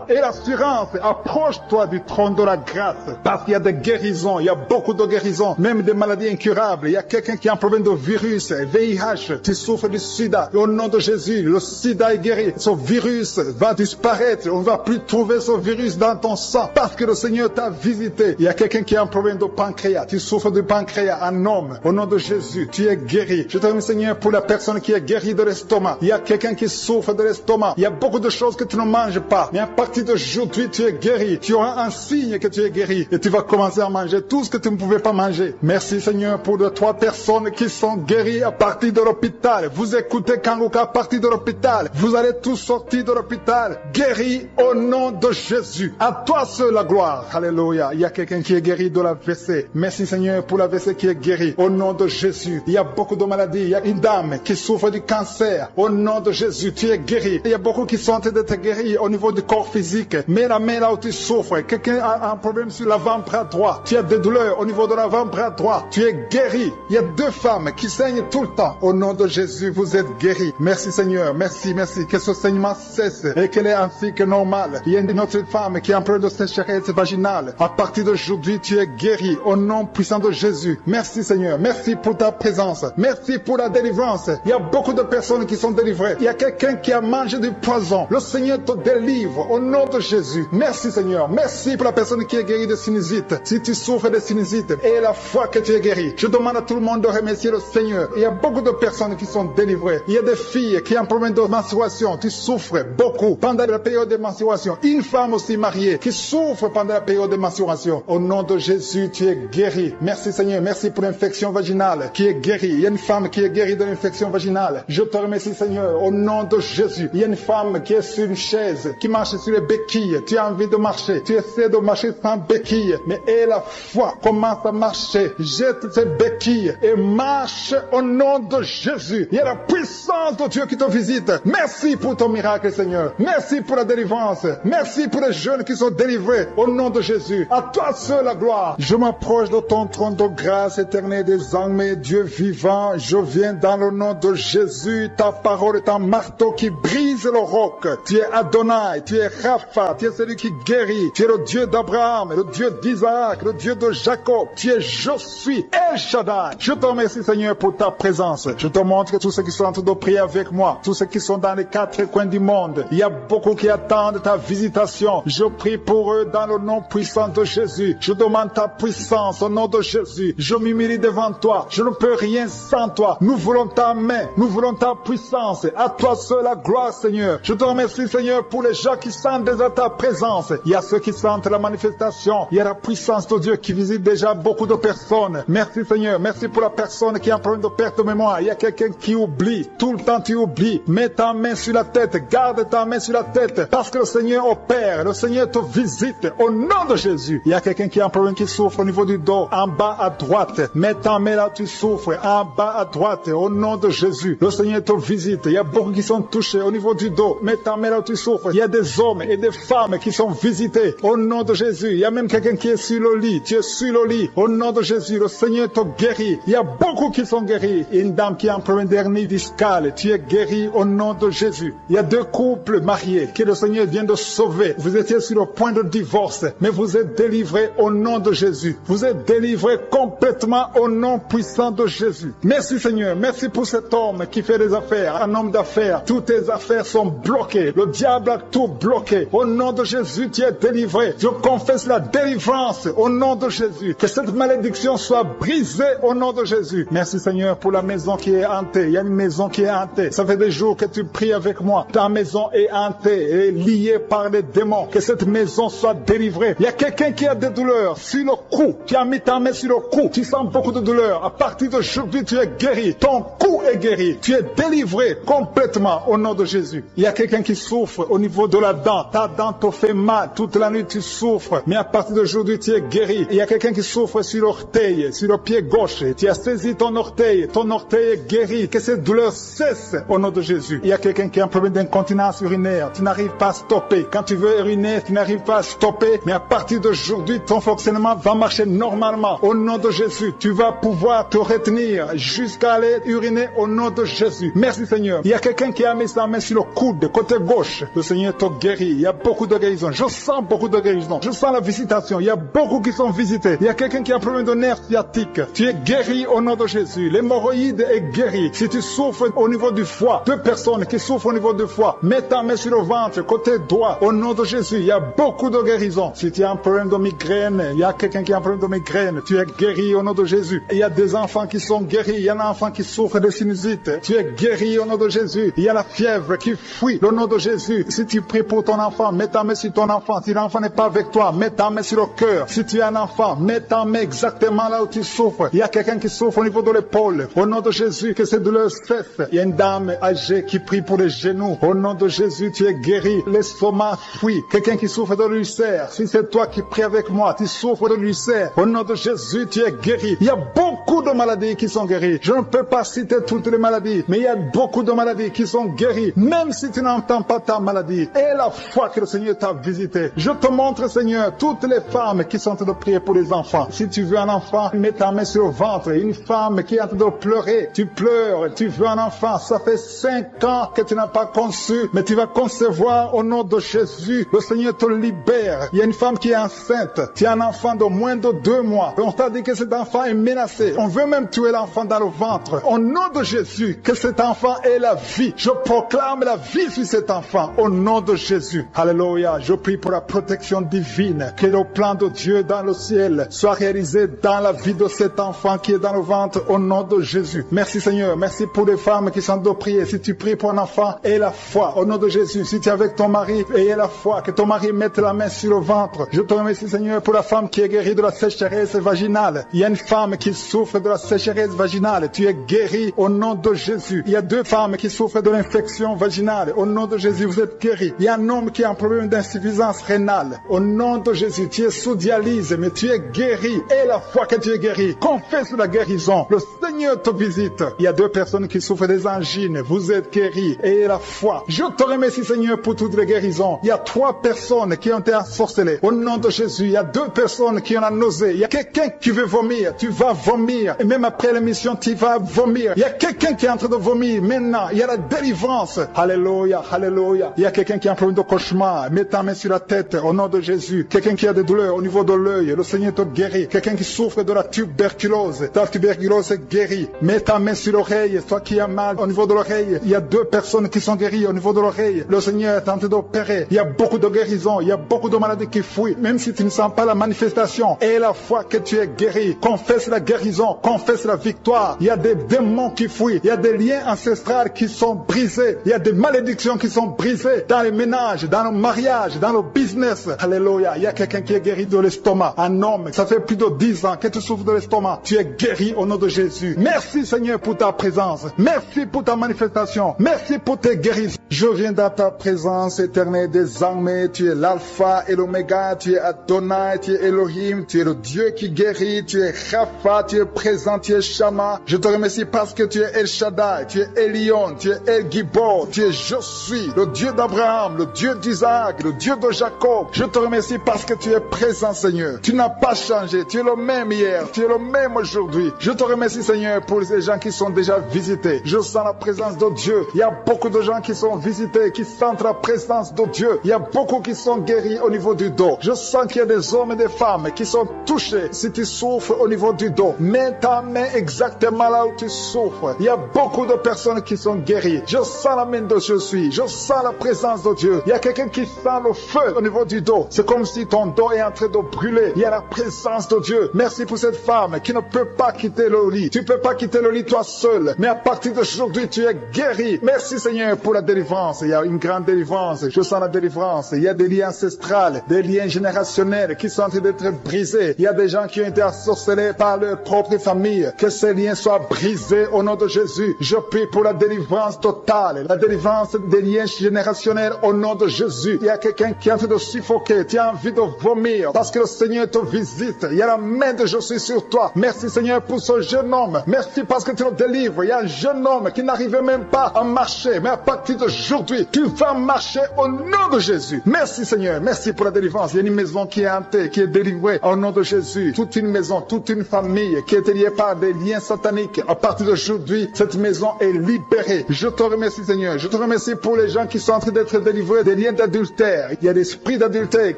B: et l'assurance. Approche-toi du trône de la grâce. Parce qu'il y a des guérisons. Il y a beaucoup de guérisons. Même des maladies incurables. Il y a quelqu'un qui a un problème de virus, VIH. Tu souffres du sida. Et au nom de Jésus, le sida est guéri. Ce virus va disparaître. On ne va plus trouver ce virus dans ton sang. Parce que le Seigneur t'a visité. Il y a quelqu'un qui a un problème de pancréas. Tu souffres du pancréas. Un homme. Au nom de Jésus, tu es guéri. Je te remercie Seigneur pour la personne qui est guérie de l'estomac. Il y a quelqu'un qui souffre de l'estomac. Il y a beaucoup de choses que tu ne manges pas. Mais à partir d'aujourd'hui, tu es guéri. Tu auras un signe que tu es guéri. Et tu vas commencer à manger tout ce que tu ne pouvais pas manger. Merci Seigneur pour les 3 personnes qui sont guéries à partir de l'hôpital. Vous écoutez Kanguka à partir de l'hôpital. Vous allez tous sortir de l'hôpital. Guéris au nom de Jésus. À toi seul la gloire. Alléluia. Il y a quelqu'un qui est guéri de l'AVC. Merci Seigneur pour l'AVC qui est guéri. Au nom de Jésus. Il y a beaucoup de maladies. Il y a une dame qui souffre du cancer. Au nom de Jésus, tu es guéri. Il y a beaucoup qui sont en train d'être guéris au niveau du corps physique. Mets la main là où tu souffres. Quelqu'un a un problème sur l'avant-bras droit. Tu as des douleurs au niveau de l'avant-bras droit. Tu es guéri. Il y a 2 femmes qui saignent tout le temps. Au nom de Jésus, vous êtes guéris. Merci Seigneur. Merci, merci. Que ce saignement cesse et qu'elle est ainsi que normal. Il y a une autre femme qui est en train de sécheresse vaginale. À partir d'aujourd'hui, tu es guéri. Au nom puissant de Jésus. Merci Seigneur. Merci pour ta présence. Merci pour la délivrance. Il y a beaucoup de personnes qui sont délivrées. Il y a quelqu'un qui a mangé du poison. Le Seigneur te délivre au nom de Jésus. Merci Seigneur. Merci pour la personne qui est guérie de sinusite. Si tu souffres de sinusite et la foi que tu es guéri, je demande à tout le monde de remercier le Seigneur. Il y a beaucoup de personnes qui sont délivrées. Il y a des filles qui ont un problème de menstruation. Tu souffres beaucoup pendant la période de menstruation. Une femme aussi mariée qui souffre pendant la période de menstruation. Au nom de Jésus, tu es guéri. Merci Seigneur. Merci pour l'infection vaginale qui est guérie. Il y a une femme qui est guérie de l'infection vaginale. Je te remercie Seigneur. Au nom de Jésus. Il y a une femme qui est sur une chaise, qui marche sur les béquilles. Tu as envie de marcher. Tu essaies de marcher sans béquilles. Mais aie la foi. Commence à marcher. Jette ces béquilles et marche au nom de Jésus. Il y a la puissance de Dieu qui te visite. Merci pour ton miracle Seigneur. Merci pour la délivrance. Merci pour les jeunes qui sont délivrés au nom de Jésus. À toi seul la gloire. Je m'approche de ton trône de grâce éternelle des armées, Dieu vivant. Je viens dans le nom de Jésus. Ta parole est un marteau qui brise le roc. Tu es Adonai, tu es Rapha, tu es celui qui guérit. Tu es le Dieu d'Abraham, le Dieu d'Isaac, le Dieu de Jacob. Tu es je suis El Shaddai. Je te remercie Seigneur pour ta présence. Je te montre tous ceux qui sont en train de prier avec moi, tous ceux qui sont dans les 4 coins du monde. Il y a beaucoup qui attendent ta visitation. Je prie pour eux dans le nom puissant de Jésus. Je demande ta puissance au nom de Jésus. Je m'humilie devant toi. Je ne peux rien sans toi. Nous voulons ta main. Nous voulons ta puissance. À toi seul la gloire Seigneur. Je te remercie Seigneur pour les gens qui sentent déjà ta présence. Il y a ceux qui sentent la manifestation. Il y a la puissance de Dieu qui visite déjà beaucoup de personnes. Merci Seigneur. Merci pour la personne qui a un problème de perte de mémoire. Il y a quelqu'un qui oublie. Tout le temps tu oublies. Mets ta main sur la tête. Garde ta main sur la tête. Parce que le Seigneur opère. Le Seigneur te visite. Au nom de Jésus. Il y a quelqu'un qui a un problème qui souffre au niveau du dos. En bas à droite. Mets ta main là tu souffres. En bas à droite. Au nom de Jésus. Le Seigneur te visite. Il y a beaucoup qui sont touchés au niveau du dos. Mets ta main là tu souffres. Il y a des hommes et des femmes qui sont visités. Au nom de Jésus. Il y a même quelqu'un qui est sur le lit. Tu es sur le lit. Au nom de Jésus. Le Seigneur te guérit. Il y a beaucoup qui sont guéris. Une dame qui a un problème d'hernie discale. Tu es guéri au nom de Jésus. Il y a 2 couples mariés que le Seigneur vient de sauver. Vous étiez sur le point de divorce, mais vous êtes délivrés au nom de Jésus. Vous êtes délivrés complètement au nom puissant de Jésus. Merci Seigneur. Merci pour cet homme qui fait des affaires. Un homme d'affaires. Toutes tes affaires sont bloquées. Le diable a tout bloqué. Au nom de Jésus, tu es délivré. Je confesse la délivrance au nom de Jésus. Que cette malédiction soit brisée au nom de Jésus. Merci Seigneur pour la maison qui est hantée. Il y a une maison qui est hantée. Ça fait des jours que tu pries avec moi. Ta maison est hantée et liée par les démons. Que cette maison soit délivrée. Il y a quelqu'un qui a des douleurs sur le cou. Tu as mis ta main sur le cou. Tu sens beaucoup de douleurs. À partir d'aujourd'hui, tu es guéri. Ton cou est guéri. Tu es délivré complètement au nom de Jésus. Il y a quelqu'un qui souffre au niveau de la dent. Ta dent te fait mal. Toute la nuit, tu souffres. Mais à partir d'aujourd'hui, tu es guéri. Il y a quelqu'un qui souffre sur l'orteil, sur le pied gauche. Tu as saisi ton orteil. Ton orteil est guéri. Que cette douleur cesse au nom de Jésus. Il y a quelqu'un qui a un problème d'incontinence urinaire. Tu n'arrives pas à stopper. Quand tu veux uriner, tu n'arrives pas à stopper. Mais à partir d'aujourd'hui, ton fonctionnement va marcher normalement. Au nom de Jésus, tu vas pouvoir te retenir jusqu'à aller uriner au nom de Jésus. Merci Seigneur. Il y a quelqu'un qui a mis sa main sur le coude, côté gauche. Le Seigneur te guérit. Il y a beaucoup de guérisons. Je sens beaucoup de guérisons. Je sens la visitation. Il y a beaucoup qui sont visités. Il y a quelqu'un qui a un problème de nerf sciatique. Tu es guéri au nom de Jésus. L'hémorroïde est guéri. Si tu souffres au niveau du foie, 2 personnes qui souffrent au niveau du foie, mets ta main sur le ventre, côté droit, au nom de Jésus. Il y a beaucoup de guérisons. Si tu as un problème de migraine, il y a quelqu'un qui a un problème de migraine, tu es guéri au nom de Jésus. Il y a des enfants qui sont guéris. Il y a un enfant qui souffre de sinusite. Tu es guéri au nom de Jésus. Il y a la fièvre qui fuit au nom de Jésus. Si tu pries pour ton enfant, mets ta main sur ton enfant. Si l'enfant n'est pas avec toi, mets ta main sur le cœur. Si tu es un enfant, mets ta main exactement là où tu souffres. Il y a quelqu'un qui souffre au niveau de l'épaule. Au nom de Jésus, que ces douleurs cessent. Il y a une dame âgée qui prie pour les genoux. Au nom de Jésus, tu es guéri. L'estomac fuit. Quelqu'un qui souffre de l'ulcère. Si c'est toi qui pries avec moi, tu souffres de l'ulcère. Au nom de Jésus, tu es guéri. Il y a beaucoup de maladies qui sont guéries. Je ne peux pas citer toutes les maladies, mais il y a beaucoup de maladies qui sont guéries. Même si tu n'entends pas ta maladie. Et la fois que le Seigneur t'a visité, je te montre, Seigneur, toutes les femmes qui sont en train de prier pour les enfants. Si tu veux un enfant, mets ta main sur le ventre. Une femme qui est en train de pleurer, tu pleures, tu veux un enfant. Ça fait 5 ans que tu n'as pas conçu, mais tu vas concevoir au nom de Jésus. Le Seigneur te libère. Il y a une femme qui est enceinte. Tu as un enfant de moins de 2 mois. On t'a dit que cet enfant est menacé. On veut même tuer l'enfant dans le ventre. Au nom de Jésus, que cet enfant ait la vie. Je proclame la vie sur cet enfant. Au nom de Jésus. Alléluia. Je prie pour la protection divine. Que le plan de Dieu dans le ciel soit réalisé dans la vie de cet enfant qui est dans le ventre. Au nom de Jésus. Merci Seigneur. Merci pour les femmes qui sont de prier. Si tu pries pour un enfant, aie la foi. Au nom de Jésus. Si tu es avec ton mari, aie la foi. Que ton mari mette la main sur le ventre. Je te remercie Seigneur pour la femme qui est guérie de la sécheresse vaginale. Il y a une femme qui souffre de la sécheresse vaginale. Tu es guéri au nom de Jésus. Il y a 2 femmes qui souffrent de l'infection vaginale. Au nom de Jésus, vous êtes guéris. Il y a un homme qui a un problème d'insuffisance rénale. Au nom de Jésus, tu es sous dialyse, mais tu es guéri. Et la foi que tu es guéri, confesse la guérison. Le Seigneur te visite. Il y a 2 personnes qui souffrent des angines. Vous êtes guéris. Et la foi. Je te remercie Seigneur pour toutes les guérisons. Il y a 3 personnes qui ont été ensorcelées. Au nom de Jésus, il y a 2 personnes qui ont la nausée. Il y a quelqu'un qui veut vomir. Tu vas vomir. Et même après l'émission, tu vas vomir. Il y a quelqu'un qui est en train de vomir. Maintenant, il y a la délivrance. Alléluia, alléluia. Il y a quelqu'un qui a un problème de cauchemar. Mets ta main sur la tête au nom de Jésus. Quelqu'un qui a des douleurs au niveau de l'œil. Le Seigneur te guérit. Quelqu'un qui souffre de la tuberculose. Ta tuberculose est guérie. Mets ta main sur l'oreille. Toi qui as mal au niveau de l'oreille. Il y a 2 personnes qui sont guéries au niveau de l'oreille. Le Seigneur est en train d'opérer. Il y a beaucoup de guérisons. Il y a beaucoup de maladies qui fuient. Même si tu ne sens pas la manifestation. Et la foi que tu es guéri. Confesse la guérison. Confesse la victoire. Il y a des démons qui fuient. Il y a des liens ancestrales qui sont brisés. Il y a des malédictions qui sont brisées dans les ménages, dans le mariage, dans le business. Alléluia. Il y a quelqu'un qui est guéri de l'estomac. Un homme, ça fait plus de 10 ans que tu souffres de l'estomac. Tu es guéri au nom de Jésus. Merci Seigneur pour ta présence. Merci pour ta manifestation. Merci pour tes guérisons. Je viens dans ta présence éternelle des armées. Tu es l'alpha et l'oméga. Tu es Adonai, tu es Elohim. Tu es le Dieu qui guérit. Tu es Rapha, tu es présent, tu es Shama. Je te remercie parce que tu es El Shaddai. Tu es Elion, tu es El Gibor. Tu es Je suis, le Dieu d'Abraham, le Dieu d'Isaac, le Dieu de Jacob. Je te remercie parce que tu es présent Seigneur. Tu n'as pas changé. Tu es le même hier. Tu es le même aujourd'hui. Je te remercie Seigneur pour ces gens qui sont déjà visités. Je sens la présence de Dieu. Il y a beaucoup de gens qui sont visités, qui sentent la présence de Dieu. Il y a beaucoup qui sont guéris au niveau du dos. Je sens qu'il y a des hommes et des femmes qui sont touchés. Si tu souffres au niveau du dos, mets ta main exactement là où tu souffres. Il y a beaucoup de personnes qui sont guéries. Je sens la main de je suis. Je sens la présence de Dieu. Il y a quelqu'un qui sent le feu au niveau du dos. C'est comme si ton dos est en train de brûler. Il y a la présence de Dieu. Merci pour cette femme qui ne peut pas quitter le lit. Tu ne peux pas quitter le lit toi seul. Mais à partir d'aujourd'hui, tu es guéri. Merci Seigneur pour la délivrance. Il y a une grande délivrance. Je sens la délivrance. Il y a des liens ancestrales, des liens générationnels qui sont en train d'être brisés. Il y a des gens qui ont été ensorcelés par leur propre famille. Que ces liens soient brisés au nom de Jésus. Je prie pour la délivrance totale. La délivrance des liens générationnels au nom de Jésus. Il y a quelqu'un qui est en train de suffoquer. Tu as envie de vomir parce que le Seigneur te visite. Il y a la main de je suis sur toi. Merci Seigneur pour ce jeune homme. Merci parce que tu le délivres. Il y a un jeune homme qui n'arrivait même pas à marcher. Mais à partir d'aujourd'hui, tu vas marcher au nom de Jésus. Merci Seigneur. Merci pour la délivrance. Il y a une maison qui est hantée, qui est délivrée au nom de Jésus. Toute une maison, toute une famille qui est liée par des liens sataniques. À partir d'aujourd'hui, cette maison est libérée. Je te remercie Seigneur. Je te remercie pour les gens qui sont en train d'être délivrés des liens d'adultère. Il y a des esprits d'adultère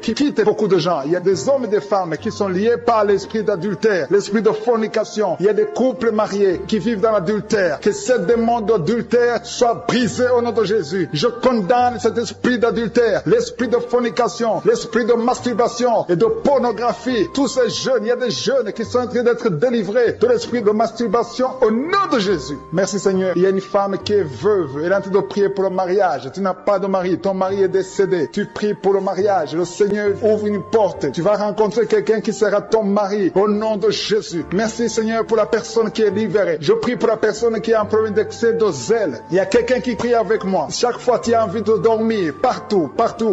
B: qui quittent beaucoup de gens. Il y a des hommes et des femmes qui sont liés par l'esprit d'adultère, l'esprit de fornication. Il y a des couples mariés qui vivent dans l'adultère. Que ce démon d'adultère soit brisé au nom de Jésus. Je condamne cet esprit d'adultère, l'esprit de fornication, l'esprit de masturbation et de pornographie. Tous ces jeunes, il y a des jeunes qui sont en train d'être délivrés de l'esprit de masturbation au nom de Jésus. Merci Seigneur. Il y a une femme qui est veuve. Elle est en train de prier pour le mariage. Tu n'as pas de mari. Ton mari est décédé. Tu pries pour le mariage. Le Seigneur ouvre une porte. Tu vas rencontrer quelqu'un qui sera ton mari au nom de Jésus. Merci Seigneur pour la personne qui est libéré. Je prie pour la personne qui a un problème d'excès de zèle. Il y a quelqu'un qui prie avec moi. Chaque fois tu as envie de dormir, partout,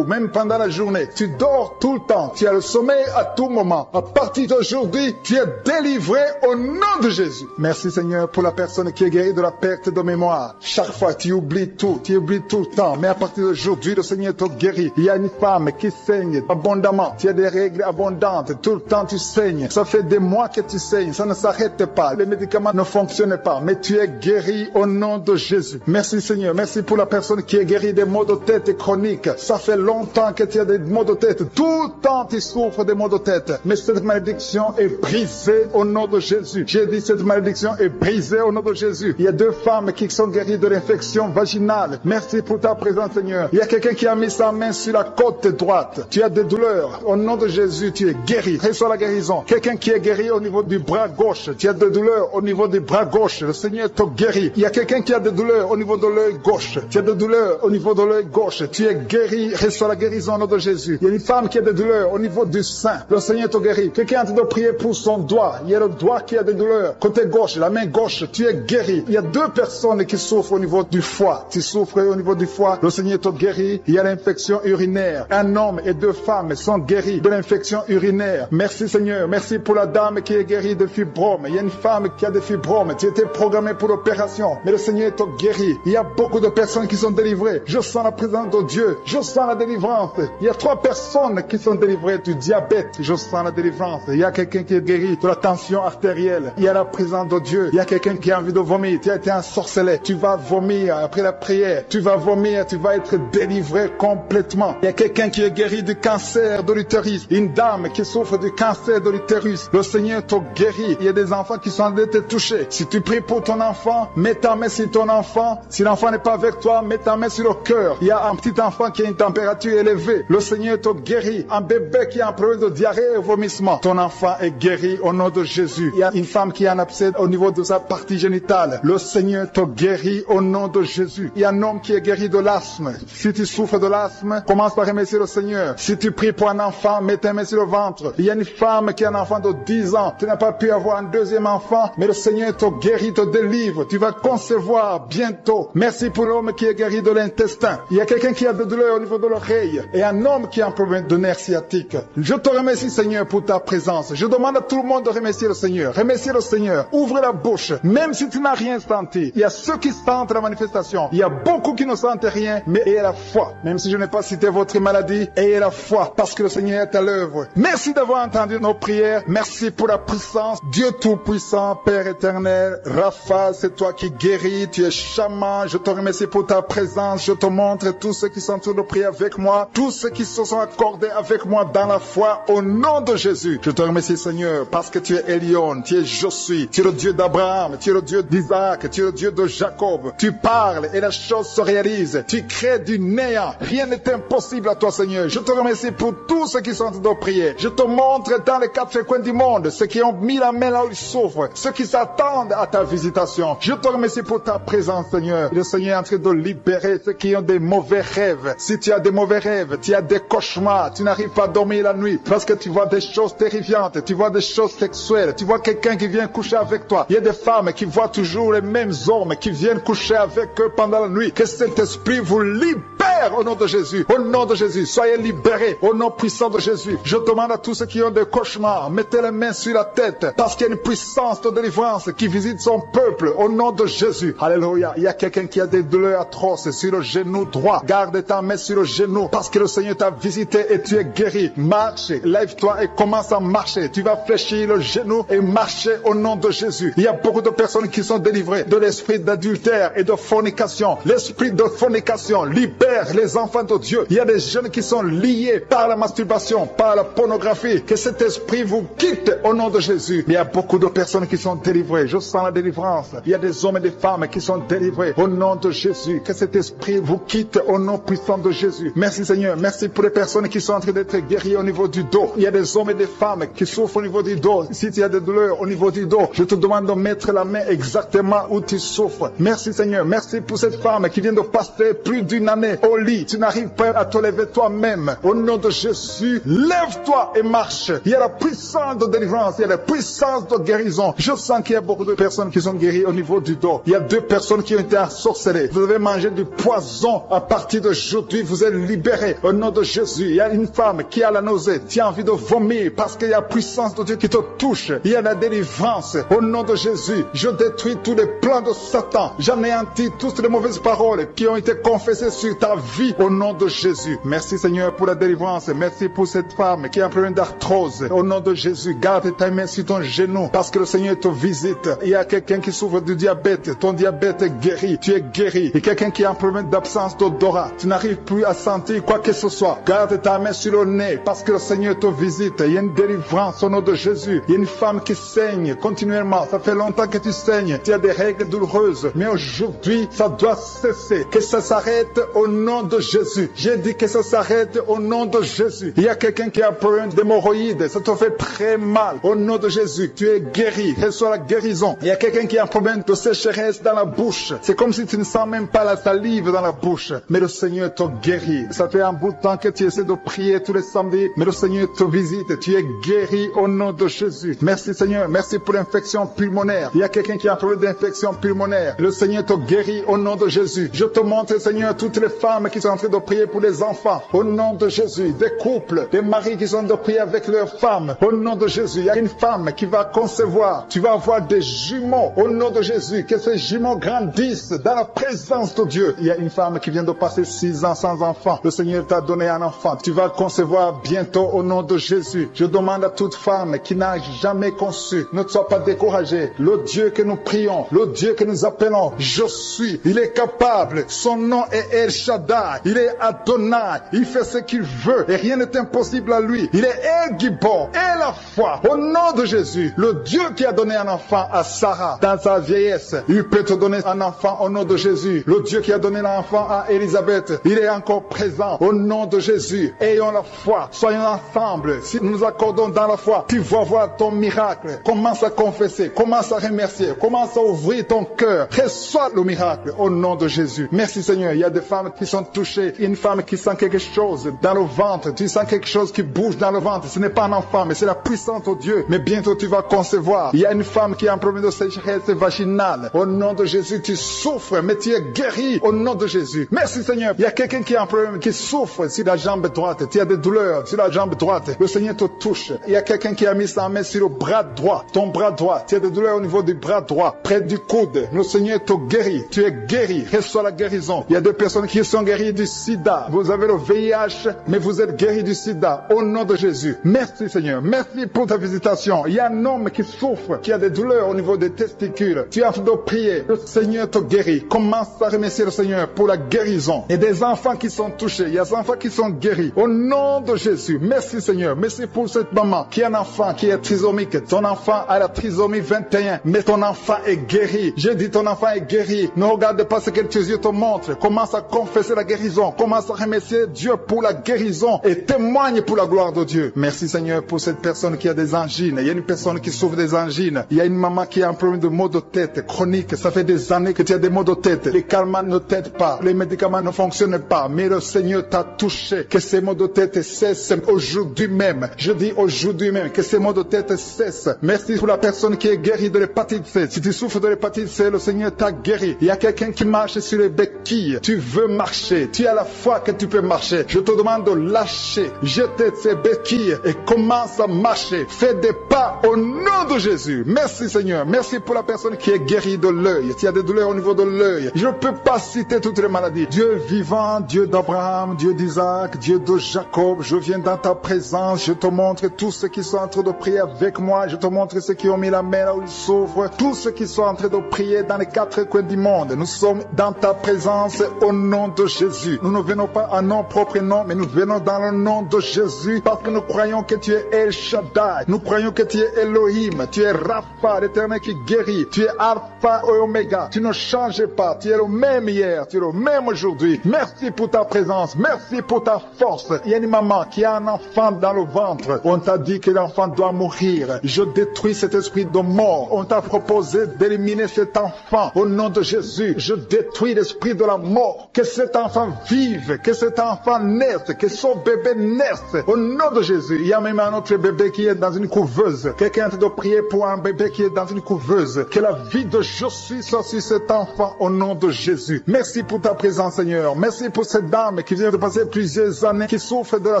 B: même pendant la journée. Tu dors tout le temps. Tu as le sommeil à tout moment. À partir d'aujourd'hui, tu es délivré au nom de Jésus. Merci Seigneur pour la personne qui est guérie de la perte de mémoire. Chaque fois tu oublies tout le temps. Mais à partir d'aujourd'hui, le Seigneur te guérit. Il y a une femme qui saigne abondamment. Tu as des règles abondantes. Tout le temps tu saignes. Ça fait des mois que tu saignes. Ça ne s'arrête pas. Les médicaments ne fonctionnent pas. Mais tu es guéri au nom de Jésus. Merci Seigneur. Merci pour la personne qui est guérie des maux de tête chroniques. Ça fait longtemps que tu as des maux de tête. Tout le temps tu souffres des maux de tête. Mais cette malédiction est brisée au nom de Jésus. J'ai dit cette malédiction est brisée au nom de Jésus. Il y a 2 femmes qui sont guéries de l'infection vaginale. Merci pour ta présence Seigneur. Il y a quelqu'un qui a mis sa main sur la côte droite. Tu as des douleurs. Au nom de Jésus, tu es guéri. Reçois la guérison. Quelqu'un qui est guéri au niveau du bras gauche. Tu as des douleurs au niveau du bras gauche. Le Seigneur te guérit. Il y a quelqu'un qui a des douleurs au niveau de l'œil gauche. Tu as des douleurs au niveau de l'œil gauche. Tu es guéri. Reçois la guérison au nom de Jésus. Il y a une femme qui a des douleurs au niveau du sein. Le Seigneur te guérit. Quelqu'un est en train de prier pour son doigt. Il y a le doigt qui a des douleurs. Côté gauche, la main gauche, tu es guéri. Il y a 2 personnes qui souffrent au niveau du foie. Tu souffres au niveau du foie. Le Seigneur te guérit. Il y a l'infection urinaire. Un homme et 2 femmes sont guéris de l'infection urinaire. Merci Seigneur. Merci pour la dame qui est guérie de fibromes. Il y a une femme qui a des fibromes. Tu étais programmée pour l'opération. Mais le Seigneur te guérit. Il y a beaucoup de personnes qui sont délivrées. Je sens la présence de Dieu. Je sens la délivrance. Il y a 3 personnes qui sont délivrées du diabète. Je sens la délivrance. Il y a quelqu'un qui est guéri de la tension artérielle. Il y a la présence de Dieu. Il y a quelqu'un qui a envie de vomir. Tu as été ensorcelé. Tu vas vomir après la prière. Tu vas vomir. Tu vas être délivré complètement. Il y a quelqu'un qui est guéri du cancer de l'utérus. Une dame qui souffre du cancer de l'utérus. Le Seigneur te guérit. Il y a des enfants qui sont en train de te toucher. Si tu pries pour ton enfant, mets ta main sur ton enfant. Si l'enfant n'est pas avec toi, mets ta main sur le cœur. Il y a un petit enfant qui a une température élevée. Le Seigneur te guérit. Un bébé qui a un problème de diarrhée et vomissement. Ton enfant est guéri au nom de Jésus. Il y a une femme qui a un abcès au niveau de sa partie génitale. Le Seigneur te guérit au nom de Jésus. Il y a un homme qui est guéri de l'asthme. Si tu souffres de l'asthme, commence par remercier le Seigneur. Si tu pries pour un enfant, mets ta main sur le ventre. Il y a une femme qui a un enfant de 10 ans. Tu n'as pas pu avoir un 2e enfant, mais le Seigneur te guérit, te délivre. Tu vas concevoir bientôt. Merci pour l'homme qui est guéri de l'intestin. Il y a quelqu'un qui a des douleurs au niveau de l'oreille et un homme qui a un problème de nerf sciatique. Je te remercie Seigneur pour ta présence. Je demande à tout le monde de remercier le Seigneur. Remercier le Seigneur. Ouvre la bouche. Même si tu n'as rien senti. Il y a ceux qui sentent la manifestation. Il y a beaucoup qui ne sentent rien, mais ayez la foi. Même si je n'ai pas cité votre maladie, ayez la foi parce que le Seigneur est à l'œuvre. Merci d'avoir entendu nos prières. Merci pour la puissance. Dieu Tout-Puissant, Père éternel, Rapha, c'est toi qui guéris. Tu es chaman. Je te remercie pour ta présence. Je te montre tous ceux qui sont en train de prier avec moi. Tous ceux qui se sont accordés avec moi dans la foi au nom de Jésus. Je te remercie Seigneur parce que tu es Elion, tu es Josue, tu es le Dieu d'Abraham, tu es le Dieu d'Isaac, tu es le Dieu de Jacob. Tu parles et la chose se réalise. Tu crées du néant. Rien n'est impossible à toi Seigneur. Je te remercie pour tous ceux qui sont en train de prier. Je te montre dans les 4 coins du monde ceux qui ont mis la main là où ils souffrent, ceux qui s'attendent à ta visitation. Je te remercie pour ta présence Seigneur. Le Seigneur est en train de libérer ceux qui ont des mauvais rêves. Si tu as des mauvais rêves, tu as des cauchemars, tu n'arrives pas à dormir la nuit parce que tu vois des choses terrifiantes, tu vois des choses sexuelles, tu vois quelqu'un qui vient coucher avec toi. Il y a des femmes qui voient toujours les mêmes hommes qui viennent coucher avec eux pendant la nuit. Que cet esprit vous libère au nom de Jésus. Au nom de Jésus, soyez libérés au nom puissant de Jésus. Je demande à tous ceux qui ont des cauchemars, mettez les mains sur la tête parce qu'il y a une puissance de délivrance qui visite son peuple au nom de Jésus. Alléluia. Il y a quelqu'un qui a des douleurs atroces sur le genou droit. Garde ta main sur le genou parce que le Seigneur t'a visité et tu es guéri. Marche, lève-toi et commence à marcher. Tu vas fléchir le genou et marcher au nom de Jésus. Il y a beaucoup de personnes qui sont délivrées de l'esprit d'adultère et de fornication. L'esprit de fornication libère les enfants de Dieu. Il y a des jeunes qui sont liés par la masturbation, par la pornographie. Que cet esprit vous quitte au nom de Jésus. Il y a beaucoup de personnes qui sont délivrées. Je sens la délivrance. Il y a des hommes et des femmes qui sont délivrés au nom de Jésus. Que cet esprit vous quitte au nom puissant de Jésus. Merci Seigneur. Merci pour les personnes qui sont en train d'être guéries au niveau du dos. Il y a des hommes et des femmes qui souffrent au niveau du dos. Si tu as des douleurs au niveau du dos, je te demande de mettre la main exactement où tu souffres. Merci Seigneur. Merci pour cette femme qui vient de passer plus d'1 année au lit, tu n'arrives pas à te lever toi-même. Au nom de Jésus, lève-toi et marche. Il y a la puissance de délivrance, il y a la puissance de guérison. Je sens qu'il y a beaucoup de personnes qui sont guéries au niveau du dos. Il y a 2 personnes qui ont été ensorcelées. Vous avez mangé du poison. À partir d'aujourd'hui, vous êtes libérés. Au nom de Jésus, il y a une femme qui a la nausée, qui a envie de vomir parce qu'il y a la puissance de Dieu qui te touche. Il y a la délivrance. Au nom de Jésus, je détruis tous les plans de Satan. J'anéantis toutes les mauvaises paroles qui ont été confessées sur ta vie. Au nom de Jésus. Merci Seigneur pour la délivrance. Merci pour cette femme qui a un problème d'arthrose. Au nom de Jésus, garde ta main sur ton genou parce que le Seigneur te visite. Il y a quelqu'un qui souffre du diabète. Ton diabète est guéri. Tu es guéri. Et quelqu'un qui a un problème d'absence d'odorat. Tu n'arrives plus à sentir quoi que ce soit. Garde ta main sur le nez parce que le Seigneur te visite. Il y a une délivrance au nom de Jésus. Il y a une femme qui saigne continuellement. Ça fait longtemps que tu saignes. Tu as des règles douloureuses. Mais aujourd'hui, ça doit cesser. Que ça s'arrête au nom de Jésus. J'ai dit que ça s'arrête au nom de Jésus. Il y a quelqu'un qui a un problème d'hémorroïdes. Ça te fait très mal. Au nom de Jésus, tu es guéri. Reçois la guérison. Il y a quelqu'un qui a un problème de sécheresse dans la bouche. C'est comme si tu ne sens même pas la salive dans la bouche. Mais le Seigneur te guérit. Ça fait un bout de temps que tu essaies de prier tous les samedis. Mais le Seigneur te visite. Tu es guéri au nom de Jésus. Merci Seigneur. Merci pour l'infection pulmonaire. Il y a quelqu'un qui a un problème d'infection pulmonaire. Le Seigneur te guérit au nom de Jésus. Je te montre Seigneur toutes les femmes qui sont en train de prier pour les enfants. Au nom de Jésus. Des couples, des maris qui sont de prier avec leurs femmes. Au nom de Jésus. Il y a une femme qui va concevoir. Tu vas avoir des jumeaux. Au nom de Jésus. Que ces jumeaux grandissent dans la présence de Dieu. Il y a une femme qui vient de passer 6 ans sans enfant. Le Seigneur t'a donné un enfant. Tu vas concevoir bientôt au nom de Jésus. Je demande à toute femme qui n'a jamais conçu, ne sois pas découragée. Le Dieu que nous prions, le Dieu que nous appelons, je suis. Il est capable. Son nom est El Shaddai. Il est Adonai. Il fait ce qu'il veut et rien n'est impossible à lui. Il est El Gibor et la foi. Au nom de Jésus, le Dieu qui a donné un enfant à Sarah dans sa vieillesse, il peut te donner un enfant au nom de Jésus. Le Dieu qui a donné l'enfant à Élisabeth, il est encore présent au nom de Jésus. Ayons la foi, soyons ensemble. Si nous nous accordons dans la foi, tu vas voir ton miracle. Commence à confesser, commence à remercier, commence à ouvrir ton cœur. Reçois le miracle au nom de Jésus. Merci Seigneur. Il y a des femmes qui sont touchées. Une femme qui sent quelque chose dans le ventre. Tu sens quelque chose qui bouge dans le ventre. Ce n'est pas un enfant, mais c'est la puissance de Dieu. Mais bientôt tu vas concevoir. Il y a une femme qui a un problème de sécheresse vaginale. Au nom de Jésus, tu souffres, mais tu es guéri au nom de Jésus. Merci Seigneur. Il y a quelqu'un qui a un problème, qui souffre sur la jambe droite. Tu as des douleurs sur la jambe droite. Le Seigneur te touche. Il y a quelqu'un qui a mis sa main sur le bras droit. Ton bras droit. Tu as des douleurs au niveau du bras droit, près du coude. Le Seigneur te guérit. Tu es guéri. Reçois la guérison. Il y a des personnes qui sont guéries du sida. Vous avez le VIH, mais vous êtes guéris du sida. Au nom de Jésus. Merci Seigneur. Merci pour ta visitation. Il y a un homme qui souffre, qui a des douleurs au niveau des testicules. Tu as envie de prier. Le Seigneur te guérit. Commence à remercier le Seigneur pour la guérison. Et des enfants qui sont touchés. Il y a des enfants qui sont guéris. Au nom de Jésus. Merci Seigneur. Merci pour cette maman qui a un enfant qui est trisomique. Ton enfant a la trisomie 21. Mais ton enfant est guéri. J'ai dit ton enfant est guéri. Ne regarde pas ce que tes yeux te montrent. Commence à confesser la guérison. Commence à remercier Dieu pour la guérison. Et témoigne pour la gloire de Dieu. Merci Seigneur pour cette personne qui a des angines. Il y a une personne qui souffre des angines. Il y a une maman qui a un problème de maux de tête chronique. Ça fait des années que tu as des maux de tête. Les calmants ne t'aident pas. Les médicaments ne fonctionnent pas. Mais le Seigneur t'a touché. Que ces maux de tête cessent aujourd'hui même. Je dis aujourd'hui même que ces maux de tête cessent. Merci pour la personne qui est guérie de l'hépatite C. Si tu souffres de l'hépatite C, le Seigneur t'a guéri. Il y a quelqu'un qui marche sur les béquilles. Tu veux marcher. Tu as la foi que tu peux marcher. Je te demande de lâcher, jeter ces béquilles et commence à marcher. Fais des pas au nom de Jésus. Merci Seigneur. Merci pour la personne qui est guérie de l'œil. Tu as des douleurs au niveau de l'œil. Je ne peux pas citer toutes les maladies. Dieu vivant, Dieu d'Abraham, Dieu d'Isaac, Dieu de Jacob, je viens dans ta présence. Je te montre tous ceux qui sont en train de prier avec moi. Je te montre ceux qui ont mis la main là où ils souffrent. Tous ceux qui sont en train de prier dans les 4 coins du monde. Nous sommes dans ta présence au nom de Jésus. Nous ne venons pas en nos propres noms, mais nous venons dans le nom de Jésus parce que nous croyons que tu es El Shaddai. Nous croyons que tu es Elohim. Tu es Rapha, l'Éternel qui guérit. Tu es Alpha et Oméga. Tu ne changes pas. Tu es le même hier. Tu es le même aujourd'hui. Merci pour ta présence. Merci pour ta force. Il y a une maman qui a un enfant dans le ventre. On t'a dit que l'enfant doit mourir. Je détruis cet esprit de mort. On t'a proposé d'éliminer cet enfant. Au nom de Jésus, je détruis l'esprit de la mort. Que ce cet enfant vive, que cet enfant naisse, que son bébé naisse. Au nom de Jésus, il y a même un autre bébé qui est dans une couveuse. Quelqu'un doit prier pour un bébé qui est dans une couveuse. Que la vie de Josué soit sur cet enfant au nom de Jésus. Merci pour ta présence, Seigneur. Merci pour cette dame qui vient de passer plusieurs années, qui souffre de la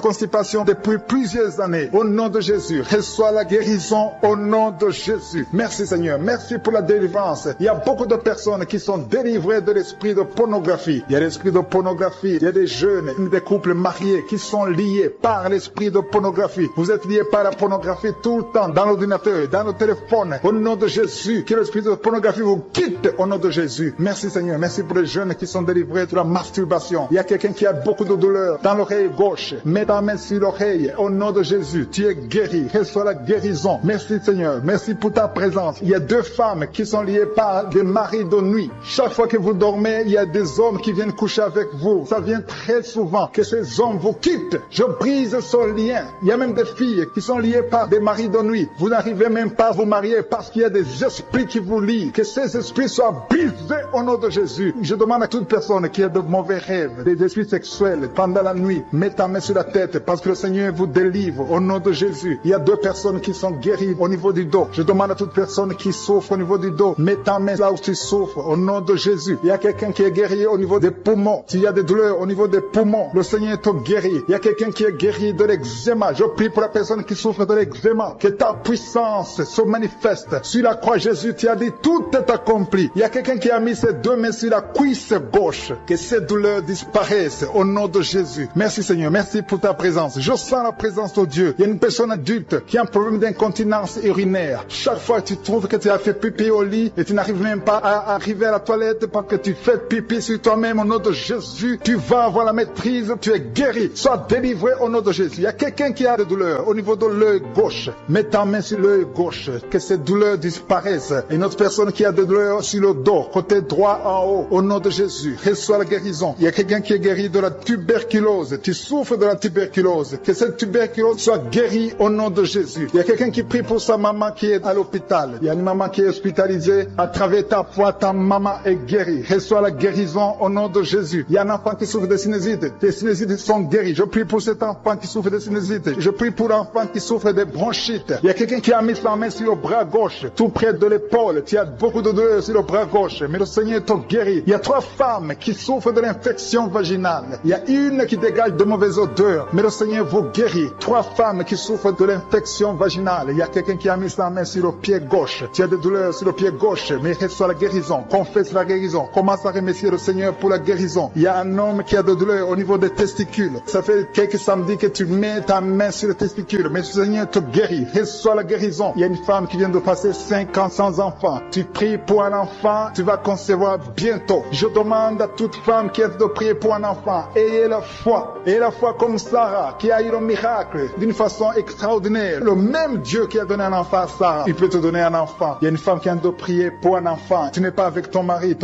B: constipation depuis plusieurs années. Au nom de Jésus, reçois la guérison au nom de Jésus. Merci, Seigneur. Merci pour la délivrance. Il y a beaucoup de personnes qui sont délivrées de l'esprit de pornographie. Il y a l'esprit de pornographie. Il y a des jeunes, des couples mariés qui sont liés par l'esprit de pornographie. Vous êtes liés par la pornographie tout le temps, dans l'ordinateur, dans le téléphone. Au nom de Jésus, que l'esprit de pornographie vous quitte au nom de Jésus. Merci, Seigneur. Merci pour les jeunes qui sont délivrés de la masturbation. Il y a quelqu'un qui a beaucoup de douleur dans l'oreille gauche. Mets ta main sur l'oreille au nom de Jésus. Tu es guéri. Reçois la guérison. Merci, Seigneur. Merci pour ta présence. Il y a 2 femmes qui sont liées par des maris de nuit. Chaque fois que vous dormez, il y a des hommes qui viennent coucher avec vous. Ça vient très souvent que ces hommes vous quittent. Je brise ce lien. Il y a même des filles qui sont liées par des maris de nuit. Vous n'arrivez même pas à vous marier parce qu'il y a des esprits qui vous lient. Que ces esprits soient brisés au nom de Jésus. Je demande à toute personne qui a de mauvais rêves, des esprits sexuels pendant la nuit, mets ta main sur la tête parce que le Seigneur vous délivre au nom de Jésus. Il y a 2 personnes qui sont guéries au niveau du dos. Je demande à toute personne qui souffre au niveau du dos, mets ta main là où tu souffres au nom de Jésus. Il y a quelqu'un qui est guéri au niveau des poumons. S'il y a des douleurs au niveau des poumons, le Seigneur te guérit. Il y a quelqu'un qui est guéri de l'eczéma. Je prie pour la personne qui souffre de l'eczéma. Que ta puissance se manifeste. Sur la croix, Jésus, tu as dit tout est accompli. Il y a quelqu'un qui a mis ses 2 mains sur la cuisse gauche. Que ces douleurs disparaissent au nom de Jésus. Merci, Seigneur. Merci pour ta présence. Je sens la présence de Dieu. Il y a une personne adulte qui a un problème d'incontinence urinaire. Chaque fois que tu trouves que tu as fait pipi au lit et tu n'arrives même pas à arriver à la toilette parce que tu fais pipi sur toi-même au nom de Jésus, tu vas avoir la maîtrise, tu es guéri. Sois délivré au nom de Jésus. Il y a quelqu'un qui a des douleurs au niveau de l'œil gauche. Mets ta main sur l'œil gauche. Que ces douleurs disparaissent. Et une autre personne qui a des douleurs sur le dos, côté droit en haut, au nom de Jésus, reçois la guérison. Il y a quelqu'un qui est guéri de la tuberculose. Tu souffres de la tuberculose. Que cette tuberculose soit guérie au nom de Jésus. Il y a quelqu'un qui prie pour sa maman qui est à l'hôpital. Il y a une maman qui est hospitalisée. À travers ta foi, ta maman est guérie. Reçois la guérison au nom de Jésus. Il y a un enfant qui souffre de sinusite. Tes sinusites sont guéries. Je prie pour cet enfant qui souffre de sinusite. Je prie pour l'enfant qui souffre de bronchite. Il y a quelqu'un qui a mis sa main sur le bras gauche, tout près de l'épaule. Tu as beaucoup de douleur sur le bras gauche, mais le Seigneur te guérit. Il y a 3 femmes qui souffrent de l'infection vaginale. Il y a une qui dégage de mauvaises odeurs, mais le Seigneur vous guérit. 3 femmes qui souffrent de l'infection vaginale. Il y a quelqu'un qui a mis sa main sur le pied gauche. Tu as des douleurs sur le pied gauche, mais reçois la guérison. Confesse la guérison. Commence à remercier le Seigneur pour la guérison. Il y a un homme qui a des douleurs au niveau des testicules. Ça fait quelques samedis que tu mets ta main sur le testicule, mais le Seigneur te guérit. Reçois la guérison. Il y a une femme qui vient de passer 5 ans sans enfant. Tu pries pour un enfant, tu vas concevoir bientôt. Je demande à toute femme qui est de prier pour un enfant, ayez la foi. Ayez la foi comme Sarah, qui a eu le miracle d'une façon extraordinaire. Le même Dieu qui a donné un enfant à Sarah, il peut te donner un enfant. Il y a une femme qui vient de prier pour un enfant. Tu n'es pas avec ton mari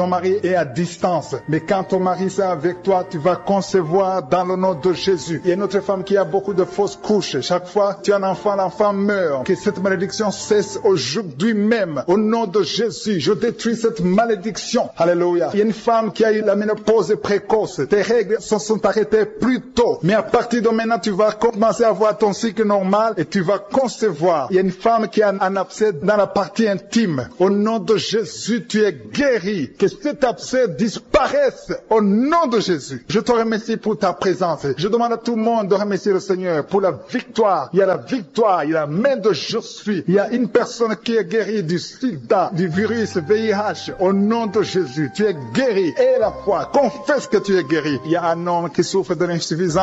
B: est à distance. Mais quand ton mari est avec toi, tu vas concevoir dans le nom de Jésus. Il y a une autre femme qui a beaucoup de fausses couches. Chaque fois que tu as un enfant, l'enfant meurt. Que cette malédiction cesse aujourd'hui même. Au nom de Jésus, je détruis cette malédiction. Alléluia. Il y a une femme qui a eu la ménopause précoce. Tes règles se sont arrêtées plus tôt. Mais à partir de maintenant, tu vas commencer à avoir ton cycle normal et tu vas concevoir. Il y a une femme qui a un abcès dans la partie intime. Au nom de Jésus, tu es guéri. Que cet abcès disparaisse au nom de Jésus. Je te remercie pour ta présence. Je demande à tout le monde de remercier le Seigneur pour la victoire. Il y a la victoire, il y a la main de Josué. Il y a une personne qui est guérie du sida, du virus VIH. Au nom de Jésus, tu es guéri. Et la foi, confesse que tu es guéri. Il y a un homme qui souffre de l'insuffisance